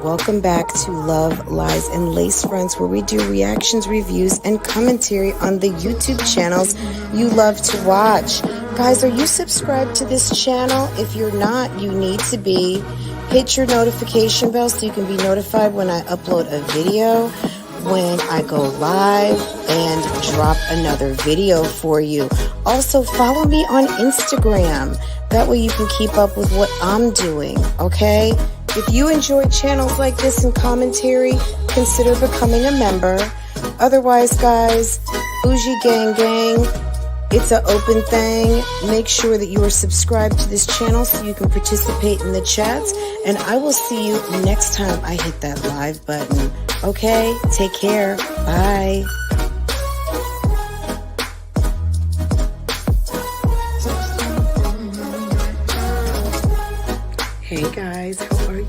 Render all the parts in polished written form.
welcome back to Love, Lies, and Lace Fronts, where we do reactions, reviews, and commentary on the YouTube channels you love to watch. Guys, are you subscribed to this channel? If you're not, you need to be. Hit your notification bell so you can be notified when I upload a video, when I go live, and drop another video for you. Also, follow me on Instagram. That way you can keep up with what I'm doing, okay? If you enjoy channels like this and commentary, consider becoming a member. Otherwise, guys, BougieGang Gang, it's an open thing. Make sure that you are subscribed to this channel so you can participate in the chats. And I will see you next time I hit that live button. Okay? Take care. Bye. Hey guys, how are you?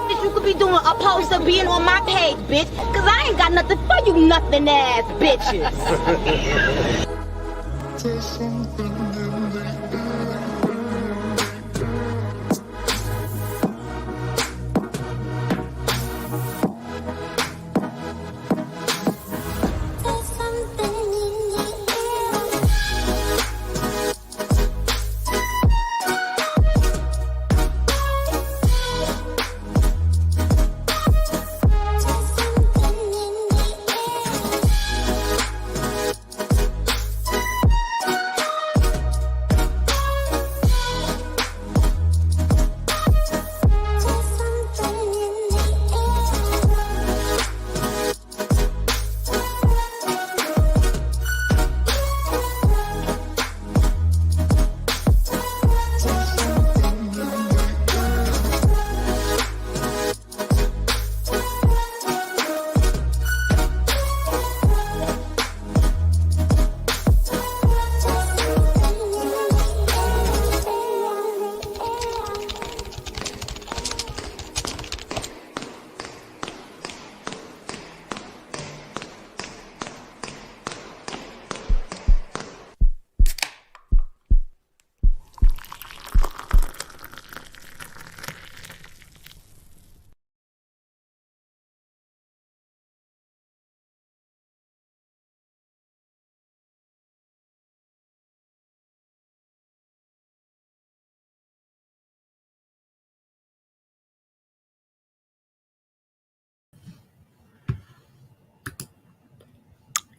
You could be doing a post of being on my page, bitch, cause I ain't got nothing for you nothing ass bitches.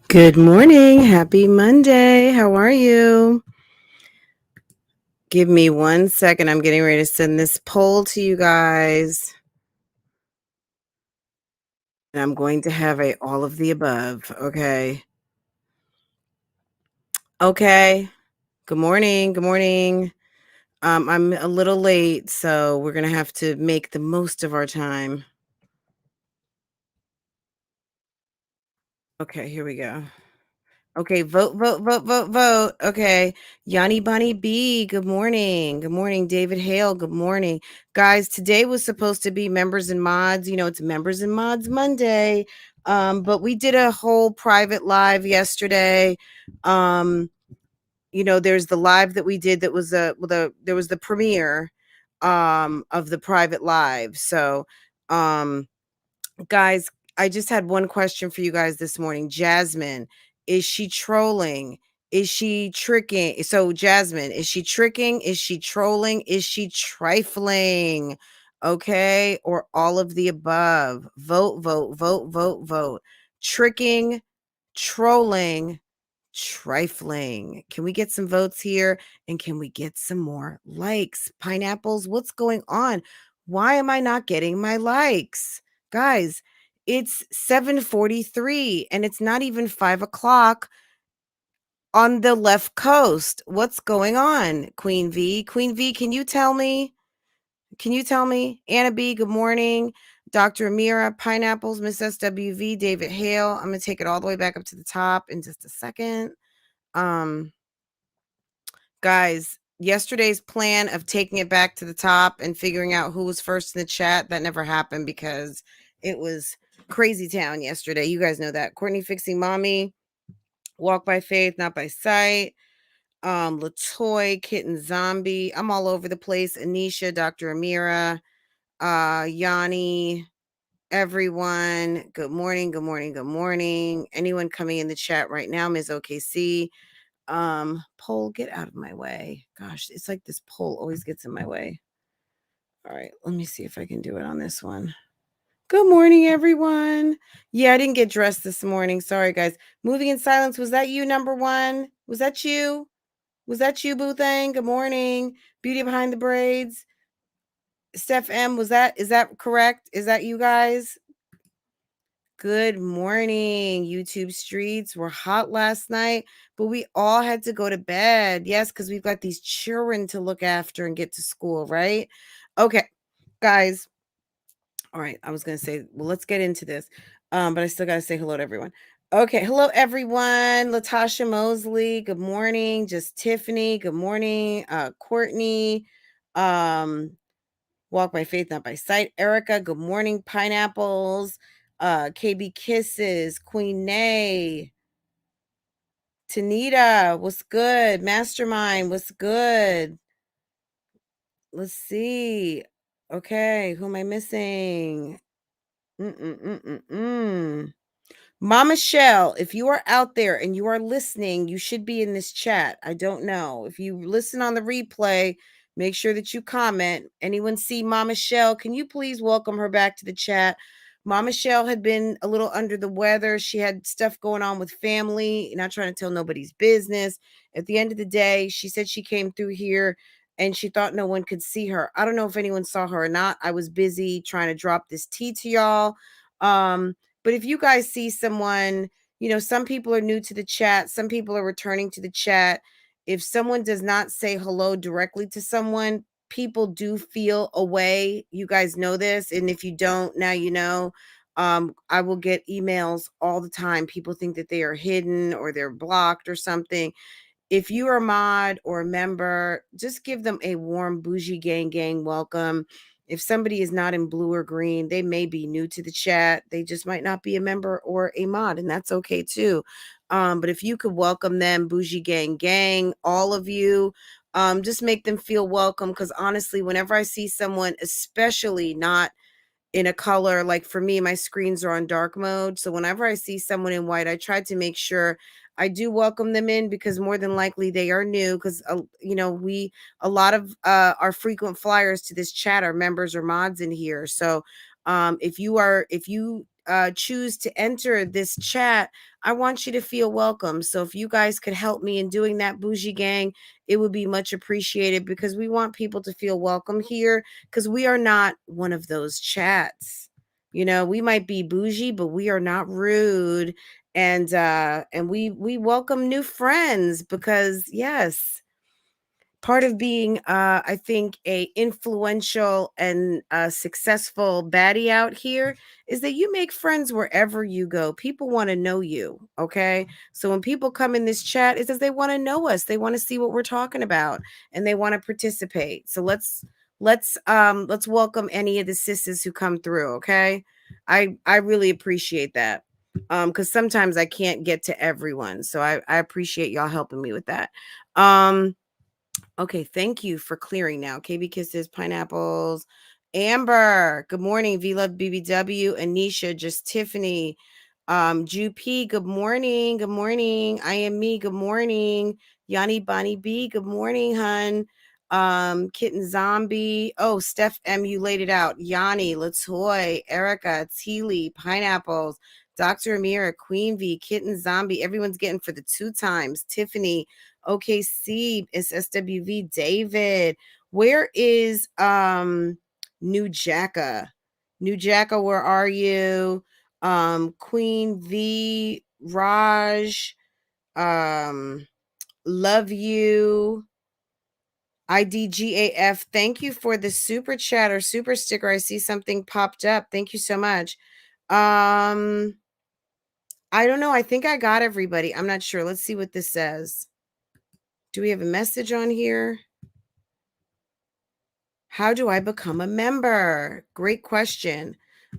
Good morning. Happy Monday. How are you? Give me 1 second. I'm getting ready to send this poll to you guys. And I'm going to have a all of the above. Okay. Okay. Good morning. Good morning. I'm a little late, so we're going to have to make the most of our time. Okay, here we go. Okay, vote, vote, vote, vote, vote. Okay, Yanni Bunny B, good morning. Good morning, David Hale, good morning. Guys, today was supposed to be members and mods. You know, it's members and mods Monday. But we did a whole private live yesterday. You know, there's the live that we did that was there was the premiere of the private live. So guys, I just had one question for you guys this morning. Jasmine, is she trolling? Is she tricking? So Jasmine, is she tricking? Is she trolling? Is she trifling? Okay, or all of the above. Vote, vote, vote, vote, vote. Tricking, trolling, trifling. Can we get some votes here? And can we get some more likes? Pineapples, what's going on? Why am I not getting my likes? Guys, it's 7:43 and it's not even 5 o'clock on the left coast. What's going on, Queen V? Queen V, can you tell me? Can you tell me? Anna B, good morning. Dr. Amira, Pineapples, Miss SWV, David Hale. I'm going to take it all the way back up to the top in just a second. Guys, yesterday's plan of taking it back to the top and figuring out who was first in the chat, that never happened because it was crazy town yesterday. You guys know that. Courtney fixing mommy. Walk by faith, not by sight. Latoy, Kitten Zombie. I'm all over the place. Anisha, Dr. Amira, Yanni, everyone. Good morning, good morning, good morning. Anyone coming in the chat right now, Ms. OKC. Poll, get out of my way. Gosh, it's like this poll always gets in my way. All right, let me see if I can do it on this one. Good morning, everyone. Yeah, I didn't get dressed this morning. Sorry, guys. Moving in silence. Was that you, number one? Was that you? Was that you, Boo Thang? Good morning. Beauty behind the braids. Steph M, is that correct? Is that you guys? Good morning, YouTube streets. We're hot last night, but we all had to go to bed. Yes, because we've got these children to look after and get to school, right? Okay, guys. All right, I was going to say, well, let's get into this. But I still got to say hello to everyone. Okay, hello, everyone. Latasha Mosley, good morning. Just Tiffany, good morning. Courtney, Walk by Faith, Not by Sight. Erica, good morning. Pineapples, KB Kisses, Queen Nay. Tanita, what's good? Mastermind, what's good? Let's see. Okay, who am I missing? Mama Shell, if you are out there and you are listening, you should be in this chat. I don't know. If you listen on the replay, make sure that you comment. Anyone see Mama Shell? Can you please welcome her back to the chat? Mama Shell had been a little under the weather. She had stuff going on with family, not trying to tell nobody's business. At the end of the day, she said she came through here and she thought no one could see her. I don't know if anyone saw her or not. I was busy trying to drop this tea to y'all. But if you guys see someone, some people are new to the chat. Some people are returning to the chat. If someone does not say hello directly to someone, people do feel a way. You guys know this. And if you don't, now you know. I will get emails all the time. People think that they are hidden or they're blocked or something. If you are a mod or a member, just give them a warm Bougie Gang Gang welcome. If somebody is not in blue or green, they may be new to the chat. They just might not be a member or a mod, and that's okay too. But if you could welcome them, Bougie Gang Gang, all of you, just make them feel welcome. Because honestly, whenever I see someone, especially not in a color, like for me, my screens are on dark mode. So whenever I see someone in white, I try to make sure I do welcome them in, because more than likely they are new. Because a lot of our frequent flyers to this chat are members or mods in here. So if you choose to enter this chat, I want you to feel welcome. So if you guys could help me in doing that, Bougie Gang, it would be much appreciated, because we want people to feel welcome here, because we are not one of those chats. We might be bougie, but we are not rude. And we welcome new friends, because yes, part of being I think a influential and successful baddie out here is that you make friends wherever you go. People want to know you. Okay, so when people come in this chat, it's because they want to know us. They want to see what we're talking about, and they want to participate. So let's welcome any of the sisters who come through. Okay, I really appreciate that, because sometimes I can't get to everyone, so I appreciate y'all helping me with that. Okay, thank you for clearing now. KB Kisses, Pineapples, Amber, good morning. V Love BBW, Anisha, Just Tiffany, Ju P, good morning. Good morning. I am me, good morning. Yanni Bonnie B, good morning, hun. Kitten Zombie. Oh, Steph M, you laid it out. Yanni, Latoy, Erica, Teely, Pineapples, Dr. Amira, Queen V, Kitten Zombie. Everyone's getting for the 2 times. Tiffany, OKC, it's SWV. David, where is New Jacka? New Jacka, where are you? Queen V, Raj, love you. IDGAF, thank you for the super chat or super sticker. I see something popped up. Thank you so much. I don't know. I think I got everybody. I'm not sure. Let's see what this says. Do we have a message on here? How do I become a member? Great question.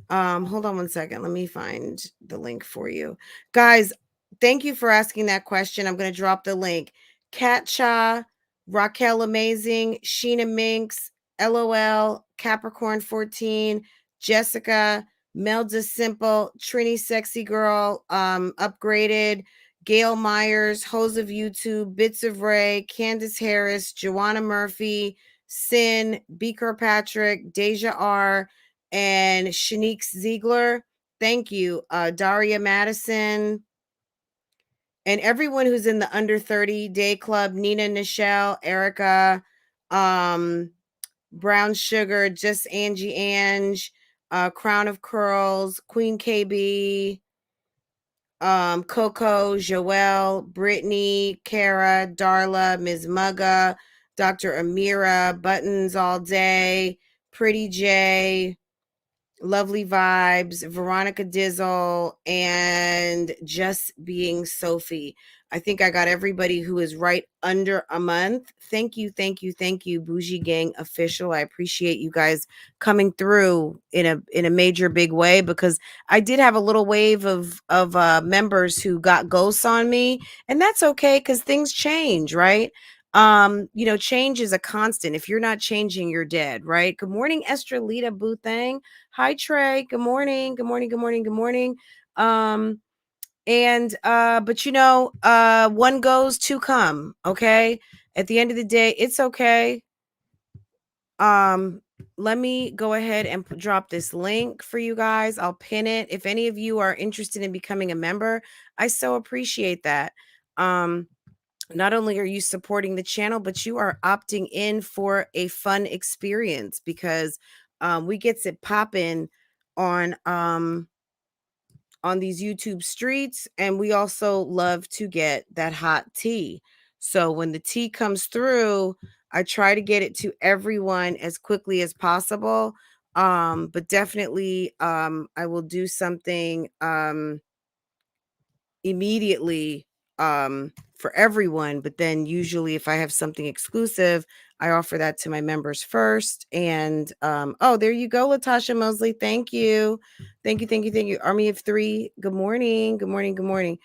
Hold on one second. Let me find the link for you. Guys, thank you for asking that question. I'm going to drop the link. Kat Cha, Raquel Amazing, Sheena Minx, LOL, Capricorn 14, Jessica, Melda Simple, Trini Sexy Girl, Upgraded, Gail Myers, Hose of YouTube, Bits of Ray, Candace Harris, Joanna Murphy, Sin, Beaker Patrick, Deja R, and Shanique Ziegler. Thank you. Daria Madison, and everyone who's in the under 30 day club, Nina, Nichelle, Erica, Brown Sugar, Just Angie Ange, Crown of Curls, Queen KB, Coco, Joelle, Brittany, Kara, Darla, Ms. Mugga, Dr. Amira, Buttons All Day, Pretty J, Lovely Vibes, Veronica Dizzle, and Just Being Sophie. I think I got everybody who is right under a month. Thank you, thank you, thank you, Bougie Gang Official. I appreciate you guys coming through in a major big way, because I did have a little wave of members who got ghosts on me, and that's okay because things change, right? Change is a constant. If you're not changing, you're dead, right? Good morning, Estrelita Boothang. Hi, Trey. Good morning. Good morning. Good morning. Good morning. But one goes, two come. Okay. At the end of the day, it's okay. Let me go ahead and drop this link for you guys. I'll pin it. If any of you are interested in becoming a member, I so appreciate that. Not only are you supporting the channel, but you are opting in for a fun experience, because we gets it popping on these YouTube streets, and we also love to get that hot tea. So when the tea comes through, I try to get it to everyone as quickly as possible. But definitely I will do something immediately for everyone, but then usually if I have something exclusive, I offer that to my members first. And oh, there you go, Latasha Mosley. Thank you. Thank you, thank you, thank you. Army of Three. Good morning. Good morning. Good morning.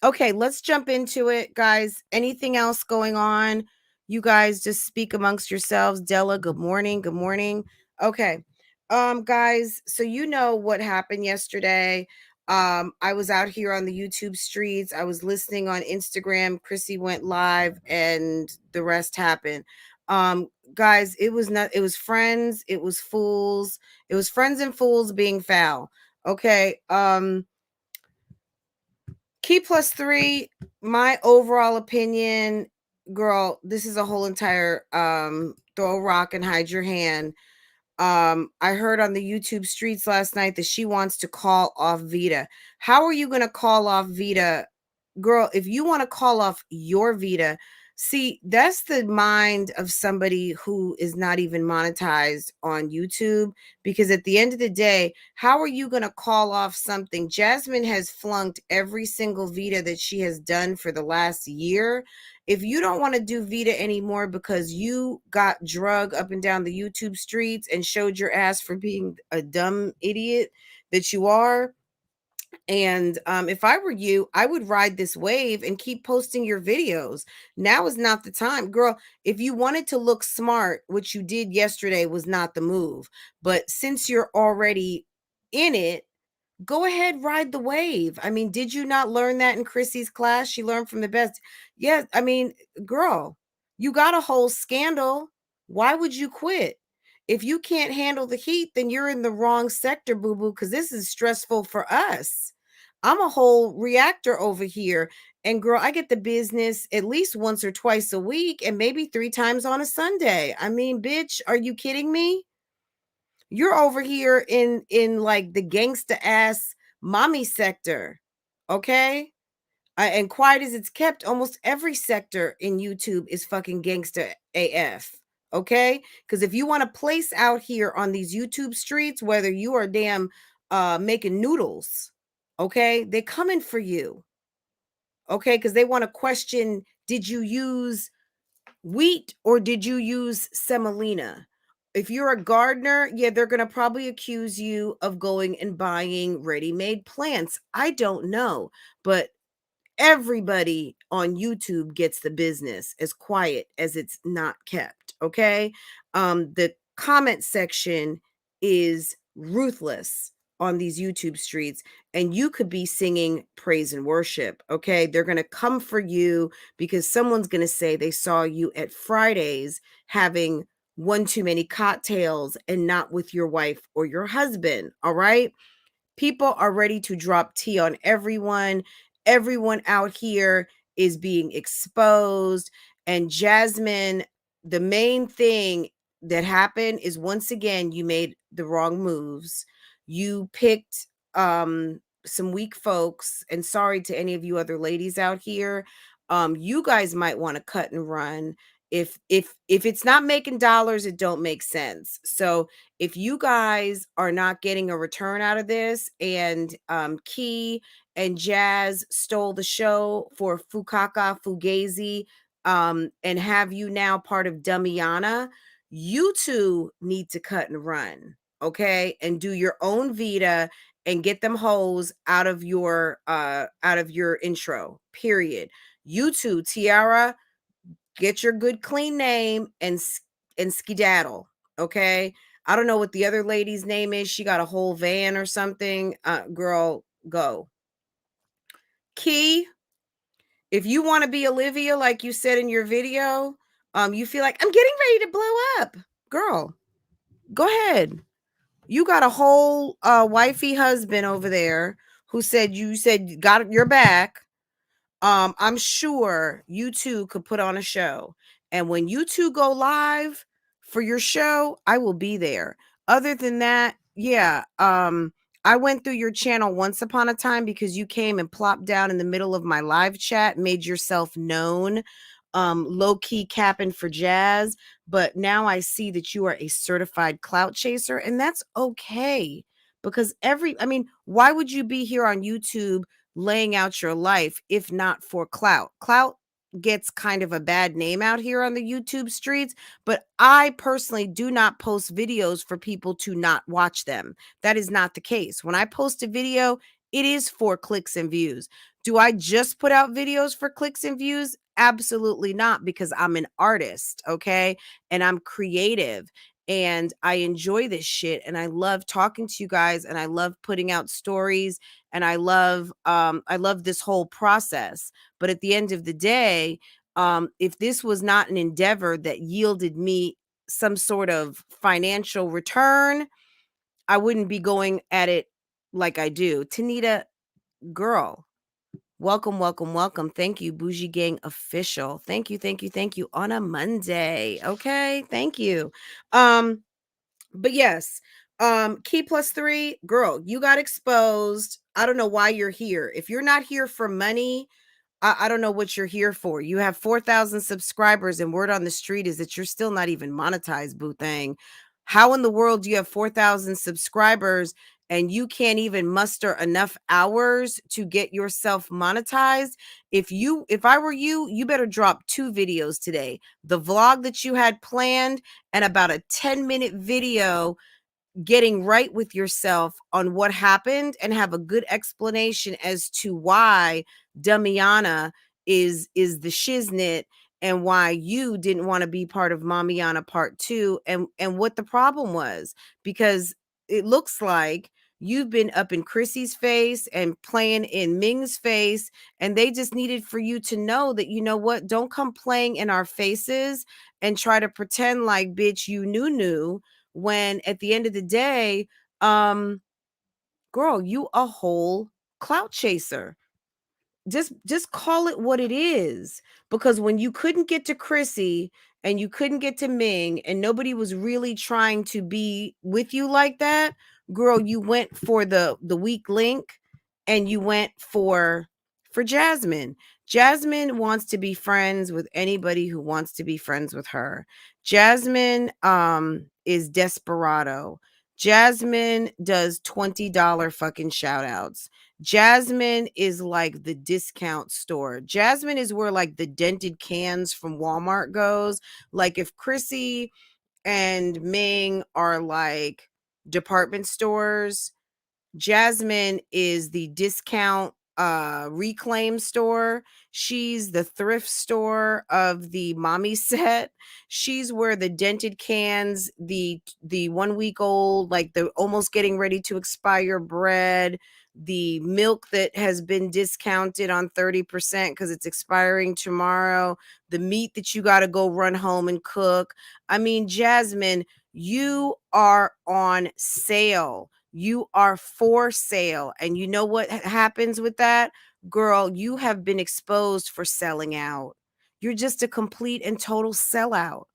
Okay, let's jump into it, guys. Anything else going on? You guys just speak amongst yourselves. Della, good morning. Good morning. Okay. Guys, so you know what happened yesterday. I was out here on the YouTube streets. I was listening on Instagram. Chrissy went live, and the rest happened. Guys, it was friends, it was fools, it was friends and fools being foul. Okay. Key plus three, my overall opinion, girl, this is a whole entire throw a rock and hide your hand. I heard on the YouTube streets last night that she wants to call off Vita. How are you going to call off Vita? Girl, if you want to call off your Vita, see, that's the mind of somebody who is not even monetized on YouTube. Because at the end of the day, how are you going to call off something? Jasmine has flunked every single Vita that she has done for the last year. If you don't want to do Vita anymore because you got drug up and down the YouTube streets and showed your ass for being a dumb idiot that you are, and if I were you, I would ride this wave and keep posting your videos. Now is not the time, girl. If you wanted to look smart, what you did yesterday was not the move. But since you're already in it, go ahead, ride the wave. I mean, did you not learn that in Chrissy's class? She learned from the best. Yeah, I mean, girl, you got a whole scandal. Why would you quit? If you can't handle the heat, then you're in the wrong sector, boo-boo, because this is stressful for us. I'm a whole reactor over here. And girl, I get the business at least once or twice a week, and maybe 3 times on a Sunday. I mean, bitch, are you kidding me? You're over here in like the gangsta ass mommy sector. Okay. And quiet as it's kept, almost every sector in YouTube is fucking gangsta AF. Okay. Because if you want a place out here on these YouTube streets, whether you are damn making noodles, okay, they're coming for you. Okay. Because they want to question, did you use wheat or did you use semolina? If you're a gardener, yeah, they're going to probably accuse you of going and buying ready-made plants. I don't know, but everybody on YouTube gets the business as quiet as it's not kept. Okay. The comment section is ruthless on these YouTube streets, and you could be singing praise and worship. Okay. They're going to come for you because someone's going to say they saw you at Fridays having one too many cocktails and not with your wife or your husband. All right. People are ready to drop tea on everyone. Everyone out here is being exposed. And Jasmine, the main thing that happened is, once again, you made the wrong moves. You picked some weak folks, and sorry to any of you other ladies out here. You guys might want to cut and run. If it's not making dollars, it don't make sense. So if you guys are not getting a return out of this, and Key and Jazz stole the show for Fukaka Fugazi, and have you now part of Dummiana, you two need to cut and run, okay? And do your own Vita and get them hoes out of your intro, period. You two, Tiara, get your good clean name and skedaddle, okay? I don't know what the other lady's name is. She got a whole van or something. Girl, go. Key, if you want to be Olivia, like you said in your video, you feel like I'm getting ready to blow up. Girl, go ahead. You got a whole wifey husband over there who said you got your back. I'm sure you two could put on a show. And when you two go live for your show, I will be there. Other than that, yeah, I went through your channel once upon a time because you came and plopped down in the middle of my live chat, made yourself known, low-key capping for Jazz. But now I see that you are a certified clout chaser, and that's okay. Because why would you be here on YouTube laying out your life if not for clout? Clout gets kind of a bad name out here on the YouTube streets, but I personally do not post videos for people to not watch them. That is not the case. When I post a video, it is for clicks and views. Do I just put out videos for clicks and views? Absolutely not, because I'm an artist, okay? And I'm creative. And I enjoy this shit, and I love talking to you guys, and I love putting out stories, and I love this whole process. But at the end of the day, if this was not an endeavor that yielded me some sort of financial return, I wouldn't be going at it like I do. Tanita, girl, welcome, welcome, welcome. Thank you, Bougie Gang Official. Thank you, thank you, thank you on a Monday. Okay, thank you. But yes, Key plus 3, girl, you got exposed. I don't know why you're here. If you're not here for money, I don't know what you're here for. You have 4,000 subscribers, and word on the street is that you're still not even monetized, boo thing. How in the world do you have 4,000 subscribers and you can't even muster enough hours to get yourself monetized? If I were you, you better drop 2 videos today. The vlog that you had planned, and about a 10-minute video getting right with yourself on what happened, and have a good explanation as to why Dummiana is the shiznit, and why you didn't want to be part of Mommiana part 2, and what the problem was. Because it looks like you've been up in Chrissy's face and playing in Ming's face, and they just needed for you to know that, you know what, don't come playing in our faces and try to pretend like, bitch, you knew, when at the end of the day, girl, you a whole clout chaser. Just call it what it is. Because when you couldn't get to Chrissy and you couldn't get to Ming, and nobody was really trying to be with you like that, girl, you went for the weak link, and you went for Jasmine. Jasmine wants to be friends with anybody who wants to be friends with her. Jasmine is desperado. Jasmine does $20 fucking shout outs. Jasmine is like the discount store. Jasmine is where like the dented cans from Walmart goes. Like if Chrissy and Ming are like department stores. Jasmine is the discount reclaim store. She's the thrift store of the mommy set. She's where the dented cans, the 1 week old, like the almost getting ready to expire bread, the milk that has been discounted on 30% because it's expiring tomorrow, the meat that you got to go run home and cook. I mean, Jasmine, you are on sale. You are for sale. And you know what happens with that? Girl, you have been exposed for selling out. You're just a complete and total sellout.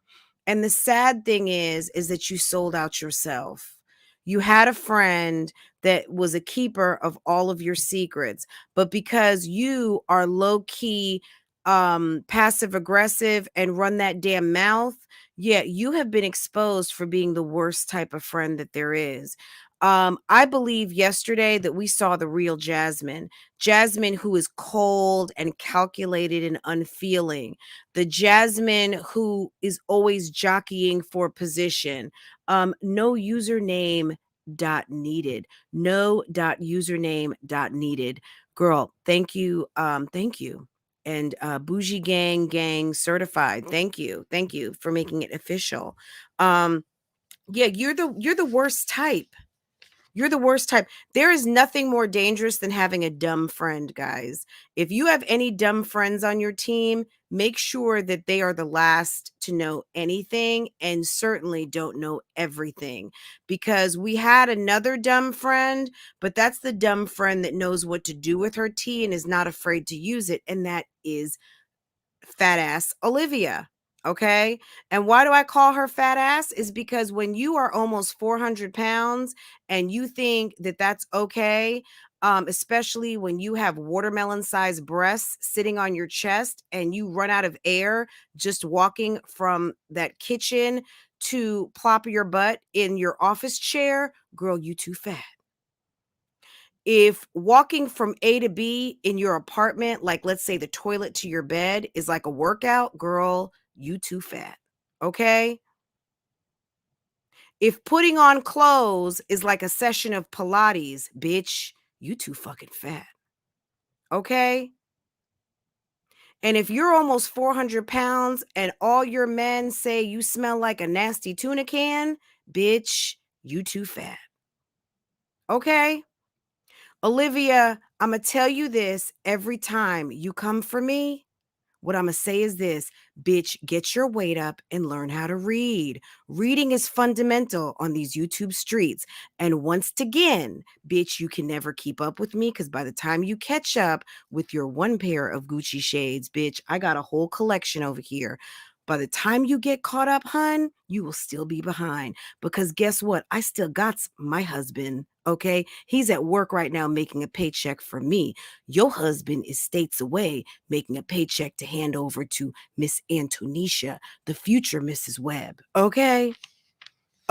And the sad thing is that you sold out yourself. You had a friend that was a keeper of all of your secrets, but because you are low key, passive aggressive and run that damn mouth, yeah, you have been exposed for being the worst type of friend that there is. I believe yesterday that we saw the real Jasmine. Jasmine who is cold and calculated and unfeeling. The Jasmine who is always jockeying for position. No username dot needed. No dot username dot needed. Girl, thank you. Thank you. And Bougie Gang Gang certified. Thank you. Thank you for making it official. Yeah, you're the worst type. You're the worst type. There is nothing more dangerous than having a dumb friend, guys. If you have any dumb friends on your team, make sure that they are the last to know anything and certainly don't know everything. Because we had another dumb friend, but that's the dumb friend that knows what to do with her tea and is not afraid to use it. And that is fat ass Olivia. Okay. And why do I call her fat ass? Is because when you are almost 400 pounds and you think that that's okay, especially when you have watermelon sized breasts sitting on your chest and you run out of air just walking from that kitchen to plop your butt in your office chair, girl, you too fat. If walking from A to B in your apartment, like let's say the toilet to your bed, is like a workout, girl, you too fat. Okay? If putting on clothes is like a session of Pilates, bitch, you too fucking fat. Okay? And if you're almost 400 pounds and all your men say you smell like a nasty tuna can, bitch, you too fat. Okay? Olivia, I'm going to tell you this every time you come for me. What I'm going to say is this, bitch, get your weight up and learn how to read. Reading is fundamental on these YouTube streets. And once again, bitch, you can never keep up with me because by the time you catch up with your one pair of Gucci shades, bitch, I got a whole collection over here. By the time you get caught up, hun, you will still be behind because guess what? I still got my husband. Okay. He's at work right now making a paycheck for me. Your husband is states away making a paycheck to hand over to Miss Antonisha, the future Mrs. Webb. Okay.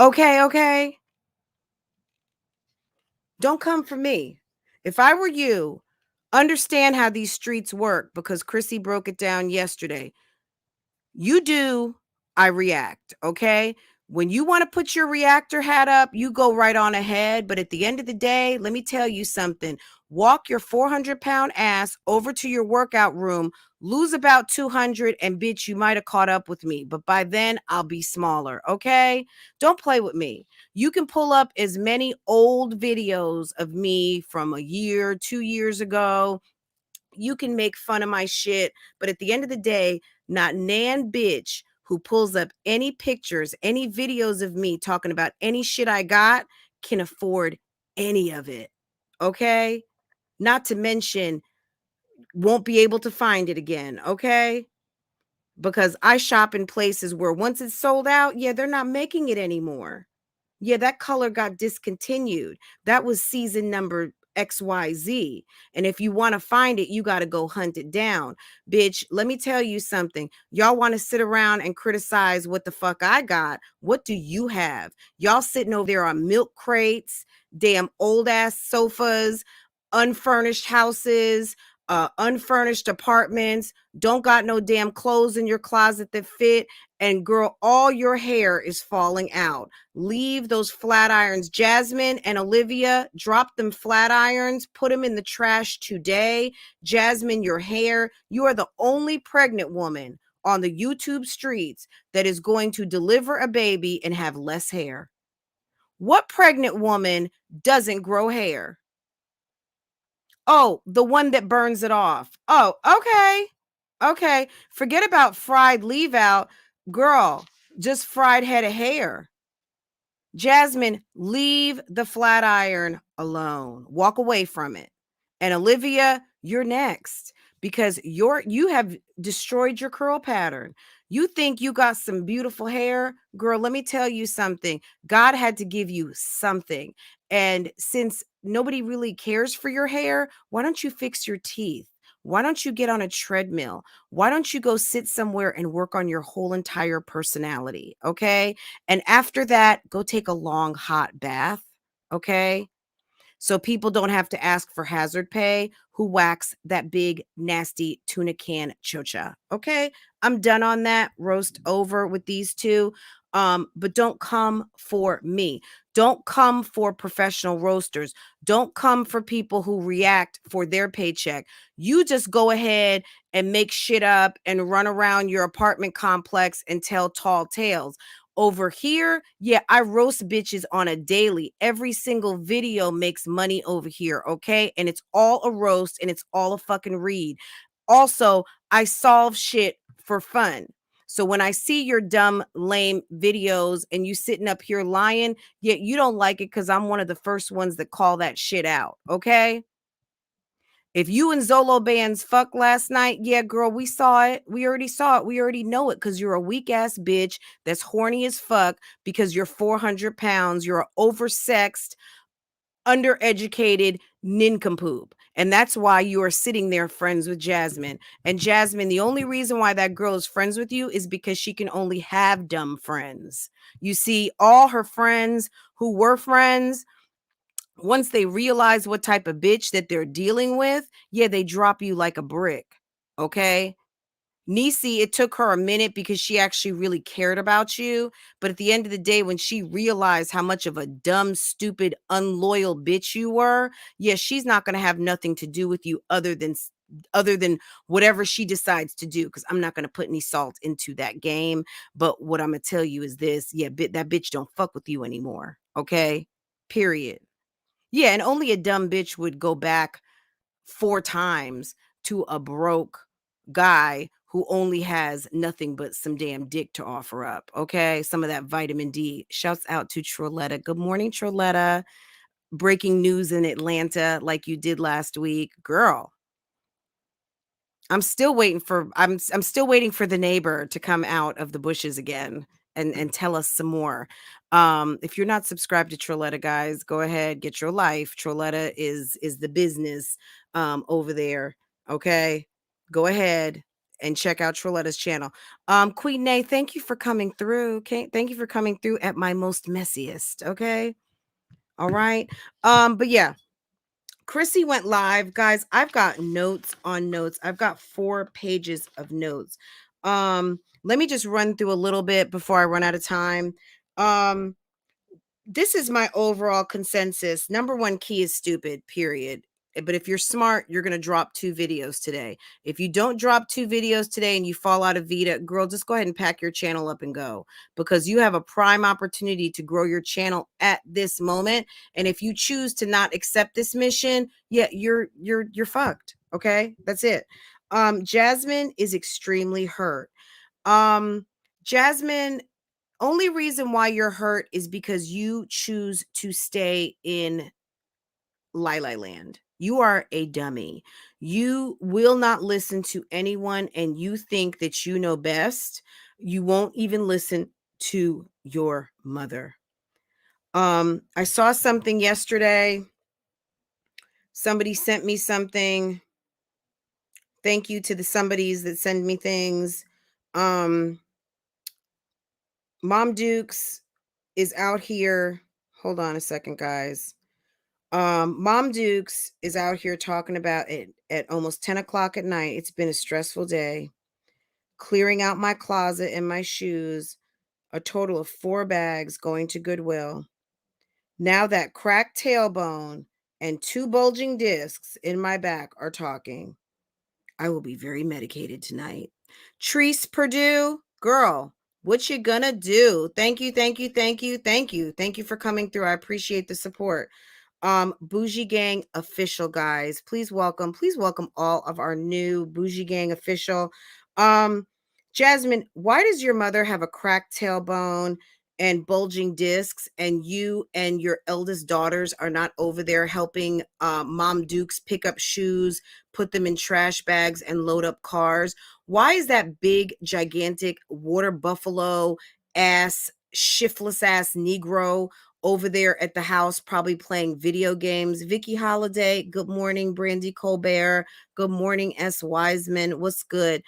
Okay. Okay. Don't come for me. If I were you, understand how these streets work because Chrissy broke it down yesterday. You do, I react, okay? When you want to put your reactor hat up, you go right on ahead. But at the end of the day, let me tell you something. Walk your 400-pound ass over to your workout room, lose about 200, and bitch, you might have caught up with me. But by then, I'll be smaller, okay? Don't play with me. You can pull up as many old videos of me from a year, 2 years ago. You can make fun of my shit, but at the end of the day, not nan bitch who pulls up any pictures, any videos of me talking about any shit I got can afford any of it. Okay? Not to mention, won't be able to find it again. Okay? Because I shop in places where once it's sold out, yeah, they're not making it anymore. Yeah, that color got discontinued. That was season number XYZ. And if you want to find it, you got to go hunt it down. Bitch, let me tell you something. Y'all want to sit around and criticize what the fuck I got. What do you have? Y'all sitting over there on milk crates, damn old ass sofas, unfurnished houses, unfurnished apartments, don't got no damn clothes in your closet that fit, and girl, all your hair is falling out. Leave those flat irons. Jasmine and Olivia, drop them flat irons, put them in the trash today. Jasmine, your hair, you are the only pregnant woman on the YouTube streets that is going to deliver a baby and have less hair. What pregnant woman doesn't grow hair? Oh, the one that burns it off. Oh, okay. Okay. Forget about fried leave out. Girl, just fried head of hair. Jasmine, leave the flat iron alone. Walk away from it. And Olivia, you're next because you have destroyed your curl pattern. You think you got some beautiful hair? Girl, let me tell you something. God had to give you something. And since nobody really cares for your hair, why don't you fix your teeth? Why don't you get on a treadmill? Why don't you go sit somewhere and work on your whole entire personality? Okay. And after that, go take a long hot bath. Okay. So people don't have to ask for hazard pay who whacks that big, nasty tuna can chocha. Okay. I'm done on that. Roast over with these two. But don't come for me. Don't come for professional roasters. Don't come for people who react for their paycheck. You just go ahead and make shit up and run around your apartment complex and tell tall tales. Over here, yeah, I roast bitches on a daily. Every single video makes money over here, okay? And it's all a roast and it's all a fucking read. Also, I solve shit for fun. So when I see your dumb, lame videos and you sitting up here lying, yet you don't like it because I'm one of the first ones that call that shit out, okay? If you and Zolo Bands fucked last night, yeah, girl, we saw it. We already saw it. We already know it because you're a weak ass bitch that's horny as fuck because you're 400 pounds. You're an oversexed, undereducated nincompoop. And that's why you are sitting there friends with Jasmine. And Jasmine, the only reason why that girl is friends with you is because she can only have dumb friends. You see, all her friends who were friends, once they realize what type of bitch that they're dealing with, yeah, they drop you like a brick. Okay. Niecy, it took her a minute because she actually really cared about you. But at the end of the day, when she realized how much of a dumb, stupid, unloyal bitch you were, yeah, she's not going to have nothing to do with you other than whatever she decides to do. Because I'm not going to put any salt into that game. But what I'm going to tell you is this. Yeah, that bitch don't fuck with you anymore. Okay. Period. Yeah, and only a dumb bitch would go back 4 times to a broke guy who only has nothing but some damn dick to offer up, okay? Some of that vitamin D. Shouts out to Troletta. Good morning, Troletta. Breaking news in Atlanta like you did last week. Girl, I'm still waiting for the neighbor to come out of the bushes again and tell us some more. If you're not subscribed to Troletta, guys, go ahead, get your life. Troletta is the business over there. Okay. Go ahead and check out Troletta's channel. Queen Nay, thank you for coming through. Okay. Thank you for coming through at my most messiest. Okay. All right. But yeah. Chrissy went live, guys. I've got notes on notes. I've got 4 pages of notes. Let me just run through a little bit before I run out of time. This is my overall consensus. Number 1 key is stupid, period. But if you're smart, you're going to drop 2 videos today. If you don't drop 2 videos today and you fall out of Vita, girl, just go ahead and pack your channel up and go, because you have a prime opportunity to grow your channel at this moment. And if you choose to not accept this mission, yeah, you're fucked. Okay. That's it. Jasmine is extremely hurt. Jasmine, only reason why you're hurt is because you choose to stay in Lila Land. You are a dummy. You will not listen to anyone and you think that you know best. You won't even listen to your mother. I saw something yesterday. Somebody sent me something. Thank you to the somebodies that send me things. Mom Dukes is out here. Hold on a second, guys. Mom Dukes is out here talking about it at almost 10 o'clock at night. It's been a stressful day. Clearing out my closet and my shoes, a total of 4 bags going to Goodwill. Now that cracked tailbone and 2 bulging discs in my back are talking. I will be very medicated tonight. Treese Purdue, girl, what you gonna do? Thank you, thank you, thank you, thank you. Thank you for coming through. I appreciate the support. Bougie Gang official, guys. Please welcome all of our new Bougie Gang official. Jasmine, why does your mother have a cracked tailbone and bulging discs, and you and your eldest daughters are not over there helping Mom Dukes pick up shoes, put them in trash bags, and load up cars? Why is that big, gigantic water buffalo ass, shiftless ass Negro over there at the house, probably playing video games? Vicky Holiday, good morning. Brandy Colbert, good morning. S. Wiseman, what's good?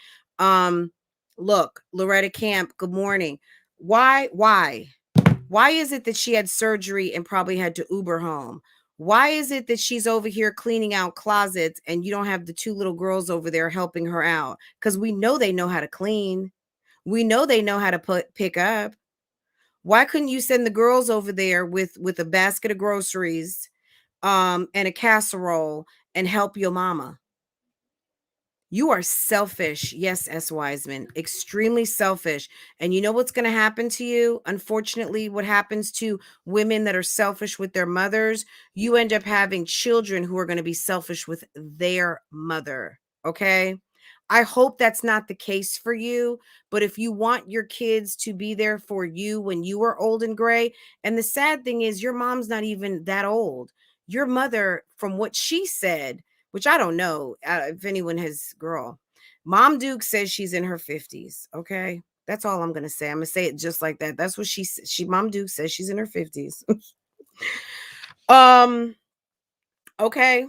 Look, Loretta Camp, good morning. Why is it that she had surgery and probably had to Uber home? Why is it that she's over here cleaning out closets and you don't have the 2 little girls over there helping her out? Because we know they know how to clean. We know they know how to pick up. Why couldn't you send the girls over there with a basket of groceries and a casserole and help your mama? You are selfish. Yes, S. Wiseman, extremely selfish. And you know what's going to happen to you? Unfortunately, what happens to women that are selfish with their mothers, you end up having children who are going to be selfish with their mother. Okay? I hope that's not the case for you, but if you want your kids to be there for you when you are old and gray, and the sad thing is your mom's not even that old. Your mother, from what she said, which I don't know if anyone has, girl, Mom Duke says she's in her 50s. Okay. That's all I'm going to say. I'm going to say it just like that. That's what Mom Duke says she's in her 50s. Okay.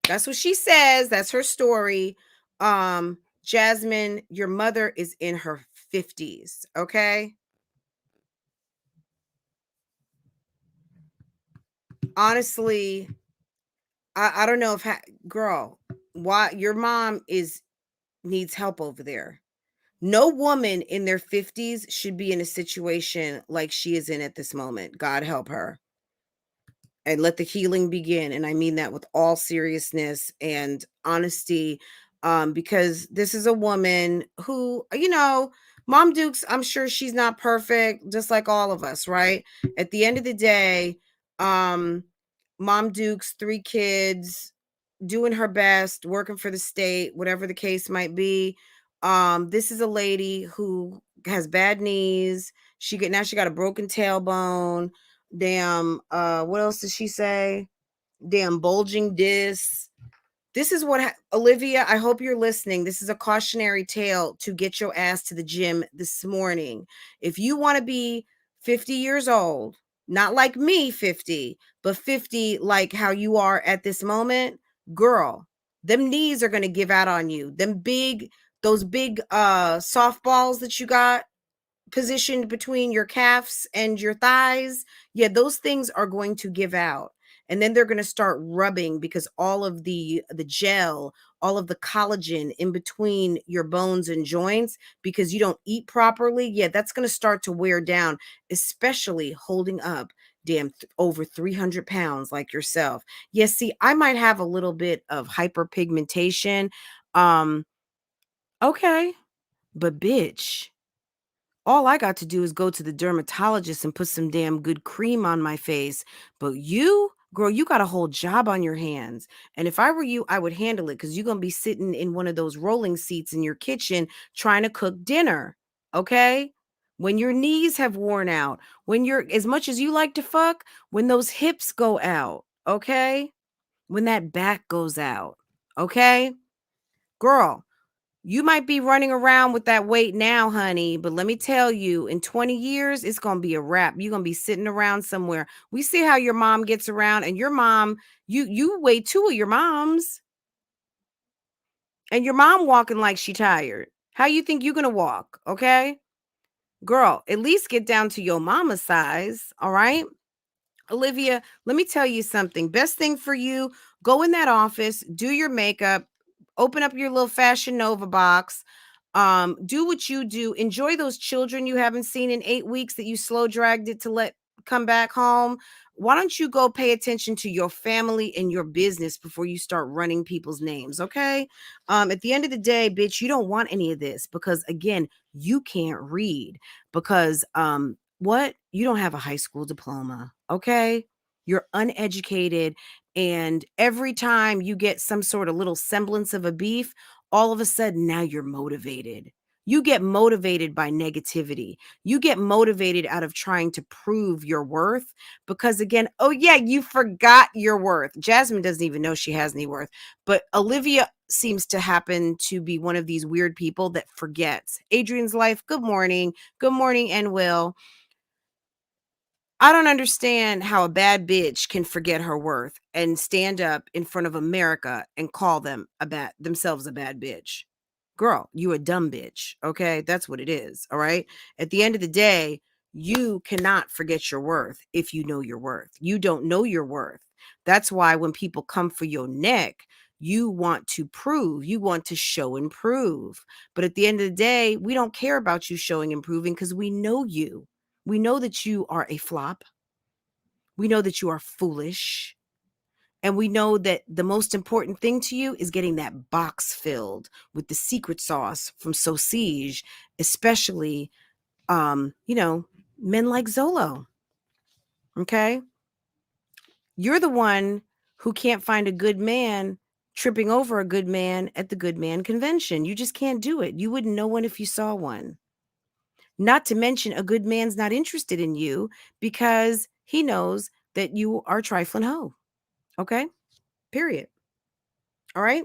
That's what she says. That's her story. Jasmine, your mother is in her 50s. Okay. Honestly, I don't know if, girl, why your mom needs help over there. No woman in their 50s should be in a situation like she is in at this moment. God help her. And let the healing begin. And I mean that with all seriousness and honesty, because this is a woman who, Mom Dukes, I'm sure she's not perfect, just like all of us, right? At the end of the day, Mom Dukes, 3 kids, doing her best, working for the state, whatever the case might be. This is a lady who has bad knees. She got a broken tailbone. Damn, what else did she say? Damn bulging discs. This is what Olivia, I hope you're listening. This is a cautionary tale to get your ass to the gym this morning. If you want to be 50 years old, not like me 50, but 50 like how you are at this moment, girl, them knees are going to give out on you. Those big softballs that you got positioned between your calves and your thighs, yeah, those things are going to give out. And then they're going to start rubbing because all of the gel, all of the collagen in between your bones and joints, because you don't eat properly, yeah, that's going to start to wear down, especially holding up over 300 pounds like yourself. Yes, see, I might have a little bit of hyperpigmentation. Okay, but bitch, all I got to do is go to the dermatologist and put some damn good cream on my face. But you, girl, you got a whole job on your hands. And if I were you, I would handle it, because you're going to be sitting in one of those rolling seats in your kitchen trying to cook dinner. Okay? When your knees have worn out, when you're, as much as you like to fuck, when those hips go out. Okay? When that back goes out. Okay? Girl, you might be running around with that weight now, honey, but let me tell you, in 20 years, it's going to be a wrap. You're going to be sitting around somewhere. We see how your mom gets around, and your mom, you weigh 2 of your moms, and your mom walking like she tired. How you think you're going to walk? Okay. Girl, at least get down to your mama's size. All right. Olivia, let me tell you something. Best thing for you, go in that office, do your makeup, open up your little Fashion Nova box, do what you do. Enjoy those children you haven't seen in 8 weeks that you slow dragged it to let come back home. Why don't you go pay attention to your family and your business before you start running people's names, okay? At the end of the day, bitch, you don't want any of this because again, you can't read because what? You don't have a high school diploma, okay? You're uneducated, and every time you get some sort of little semblance of a beef, all of a sudden now you're motivated. You get motivated by negativity. You get motivated out of trying to prove your worth because, again, oh, yeah, you forgot your worth. Jasmine doesn't even know she has any worth, but Olivia seems to happen to be one of these weird people that forgets. Adrian's life, good morning. Good morning, and Will. I don't understand how a bad bitch can forget her worth and stand up in front of America and call themselves a bad bitch. Girl, you a dumb bitch. Okay. That's what it is. All right. At the end of the day, you cannot forget your worth if you know your worth. You don't know your worth. That's why when people come for your neck, you want to prove, you want to show and prove. But at the end of the day, we don't care about you showing and proving because we know you. We know that you are a flop. We know that you are foolish. And we know that the most important thing to you is getting that box filled with the secret sauce from Sausage, especially, men like Zolo. Okay. You're the one who can't find a good man tripping over a good man at the good man convention. You just can't do it. You wouldn't know one if you saw one. Not to mention, a good man's not interested in you because he knows that you are a trifling hoe. Okay? Period. All right?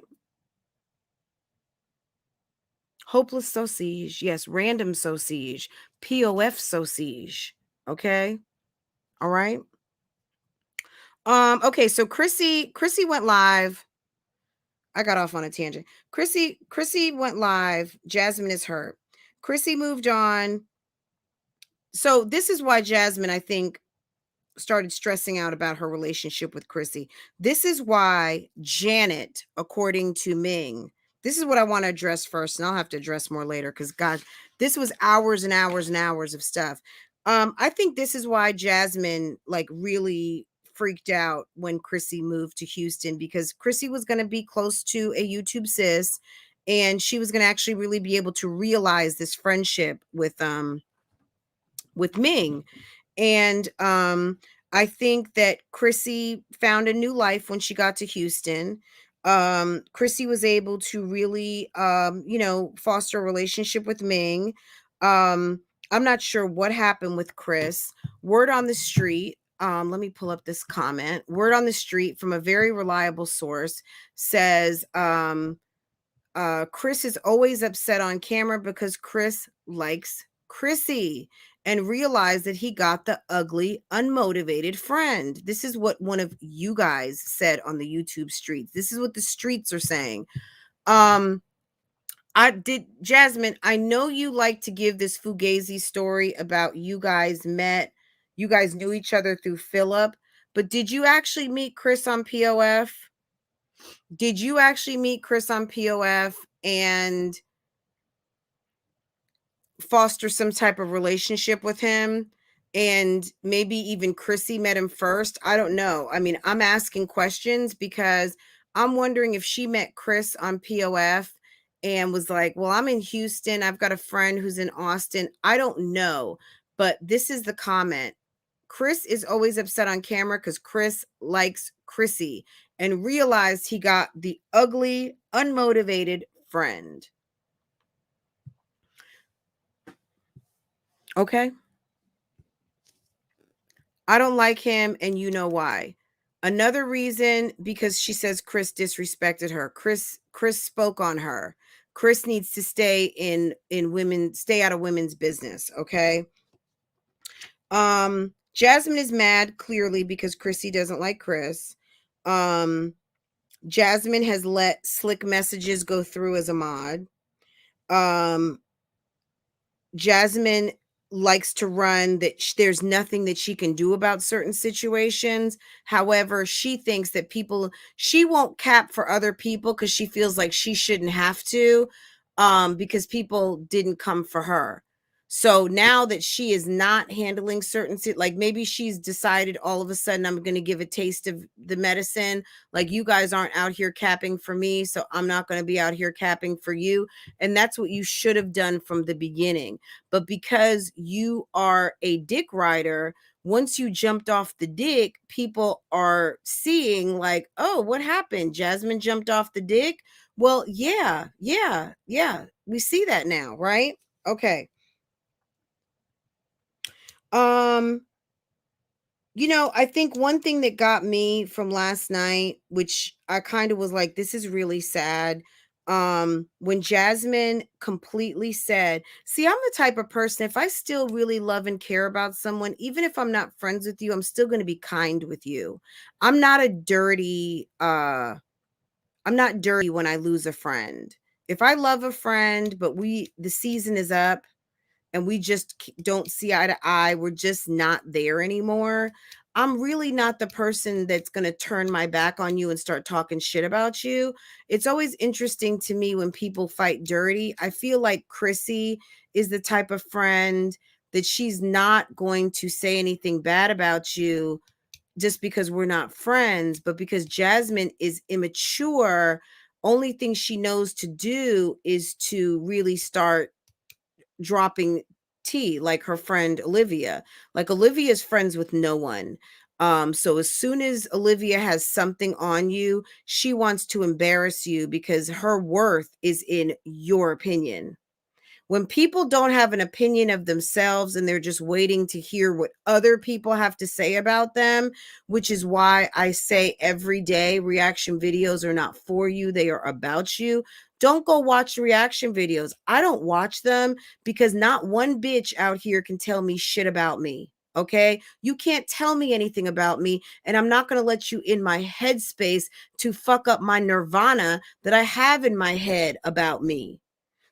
Hopeless sausage. Yes, random sausage. POF sausage. Okay? All right? Okay, so Chrissy went live. I got off on a tangent. Chrissy went live. Jasmine is hurt. Chrissy moved on. So this is why Jasmine, I think, started stressing out about her relationship with Chrissy. This is why Janet, according to Ming, this is what I want to address first, and I'll have to address more later because, God, this was hours and hours and hours of stuff. I think this is why Jasmine, like, really freaked out when Chrissy moved to Houston because Chrissy was going to be close to a YouTube sis, and she was going to actually really be able to realize this friendship with Ming. And I think that Chrissy found a new life when she got to Houston. Chrissy was able to really, foster a relationship with Ming. I'm not sure what happened with Chris. Word on the street. Let me pull up this comment. Word on the street from a very reliable source says, Chris is always upset on camera because Chris likes Chrissy and realized that he got the ugly, unmotivated friend. This is what one of you guys said on the YouTube streets. This is what the streets are saying. Jasmine, I know you like to give this Fugazi story about you guys knew each other through Philip, but did you actually meet Chris on POF? Did you actually meet Chris on POF and foster some type of relationship with him? And maybe even Chrissy met him first. I don't know. I mean, I'm asking questions because I'm wondering if she met Chris on POF and was like, well, I'm in Houston. I've got a friend who's in Austin. I don't know. But this is the comment. Chris is always upset on camera because Chris likes Chrissy and realized he got the ugly, unmotivated friend. Okay. I don't like him, and you know why. Another reason, because she says Chris disrespected her. Chris spoke on her. Chris needs to stay stay out of women's business, okay? Jasmine is mad clearly because Chrissy doesn't like Chris. Jasmine has let slick messages go through as a mod. Jasmine likes to run, that there's nothing that she can do about certain situations. However, she thinks that she won't cap for other people because she feels like she shouldn't have to, because people didn't come for her. So now that she is not handling certain, like maybe she's decided all of a sudden, I'm going to give a taste of the medicine. Like, you guys aren't out here capping for me, so I'm not going to be out here capping for you. And that's what you should have done from the beginning. But because you are a dick rider, once you jumped off the dick, people are seeing like, oh, what happened? Jasmine jumped off the dick. Well, yeah. We see that now, right? Okay. I think one thing that got me from last night, which I kind of was like, this is really sad. When Jasmine completely said, see, I'm the type of person, if I still really love and care about someone, even if I'm not friends with you, I'm still going to be kind with you. I'm not dirty when I lose a friend. If I love a friend, but the season is up, and we just don't see eye to eye, we're just not there anymore, I'm really not the person that's going to turn my back on you and start talking shit about you. It's always interesting to me when people fight dirty. I feel like Chrissy is the type of friend that she's not going to say anything bad about you just because we're not friends, but because Jasmine is immature, only thing she knows to do is to really start dropping tea, like her friend Olivia. Like, Olivia's friends with no one. So as soon as Olivia has something on you, she wants to embarrass you because her worth is in your opinion. When people don't have an opinion of themselves and they're just waiting to hear what other people have to say about them, which is why I say every day, reaction videos are not for you, they are about you. Don't go watch reaction videos. I don't watch them because not one bitch out here can tell me shit about me. Okay? You can't tell me anything about me, and I'm not going to let you in my headspace to fuck up my nirvana that I have in my head about me.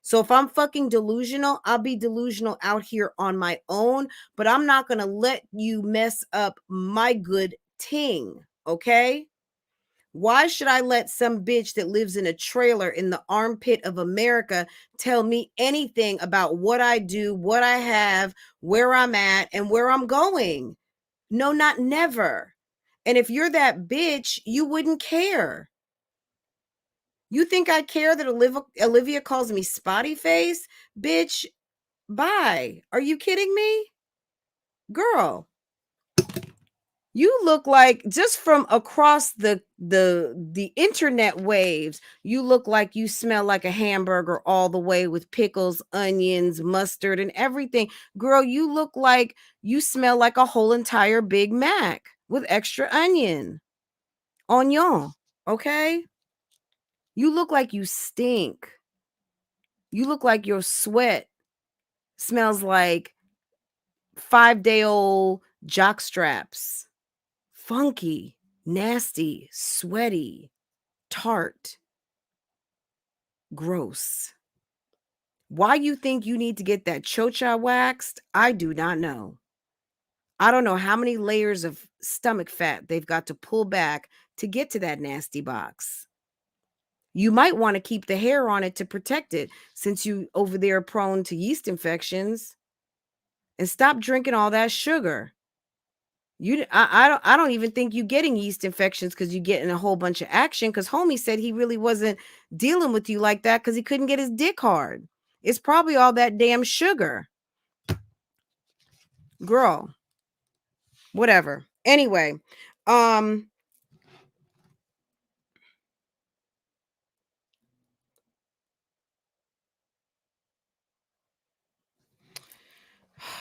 So if I'm fucking delusional, I'll be delusional out here on my own, but I'm not going to let you mess up my good ting, okay? Why should I let some bitch that lives in a trailer in the armpit of America tell me anything about what I do, what I have, where I'm at, and where I'm going? No, not never. And if you're that bitch, you wouldn't care. You think I care that Olivia calls me spotty face? Bitch, bye. Are you kidding me? Girl, you look like, just from across the internet waves, you look like you smell like a hamburger all the way, with pickles, onions, mustard, and everything. Girl, you look like you smell like a whole entire Big Mac with extra onion, okay? You look like you stink. You look like your sweat smells like 5-day-old jock straps. Funky, nasty, sweaty, tart, gross. Why you think you need to get that chocha waxed? I do not know. I don't know how many layers of stomach fat they've got to pull back to get to that nasty box. You might want to keep the hair on it to protect it, since you over there are prone to yeast infections. And stop drinking all that sugar. I don't even think you getting yeast infections because you're getting a whole bunch of action, because homie said he really wasn't dealing with you like that because he couldn't get his dick hard. It's probably all that damn sugar. Girl. Whatever. Anyway,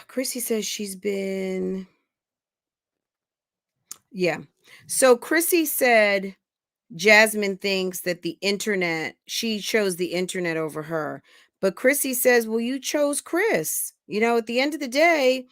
Chrissy says she's been, yeah. So Chrissy said Jasmine thinks that she chose the internet over her. But Chrissy says, well, you chose Chris. At the end of the day,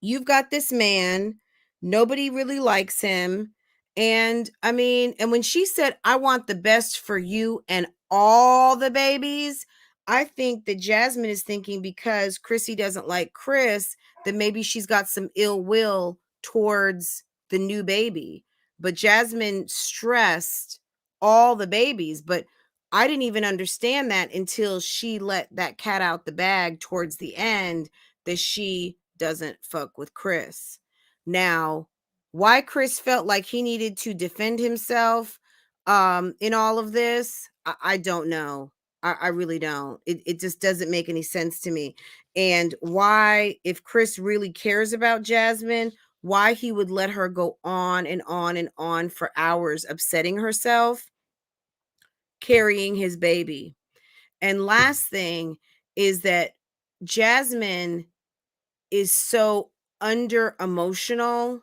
you've got this man, nobody really likes him. And I mean, and when she said, I want the best for you and all the babies, I think that Jasmine is thinking because Chrissy doesn't like Chris, that maybe she's got some ill will towards the new baby. But Jasmine stressed all the babies. But I didn't even understand that until she let that cat out the bag towards the end, that she doesn't fuck with Chris. Now, why Chris felt like he needed to defend himself in all of this, I don't know. I really don't. It just doesn't make any sense to me. And why, if Chris really cares about Jasmine, why he would let her go on and on and on for hours, upsetting herself, carrying his baby. And last thing is that Jasmine is so under emotional.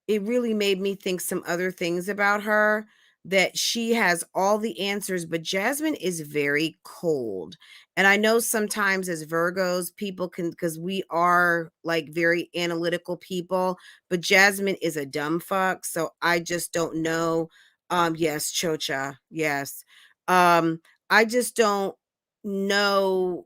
It really made me think some other things about her, that she has all the answers, but Jasmine is very cold. And I know sometimes as Virgos, people can, because we are like very analytical people, but Jasmine is a dumb fuck. So I just don't know. Yes, Chocha. Yes. Um, I just don't know.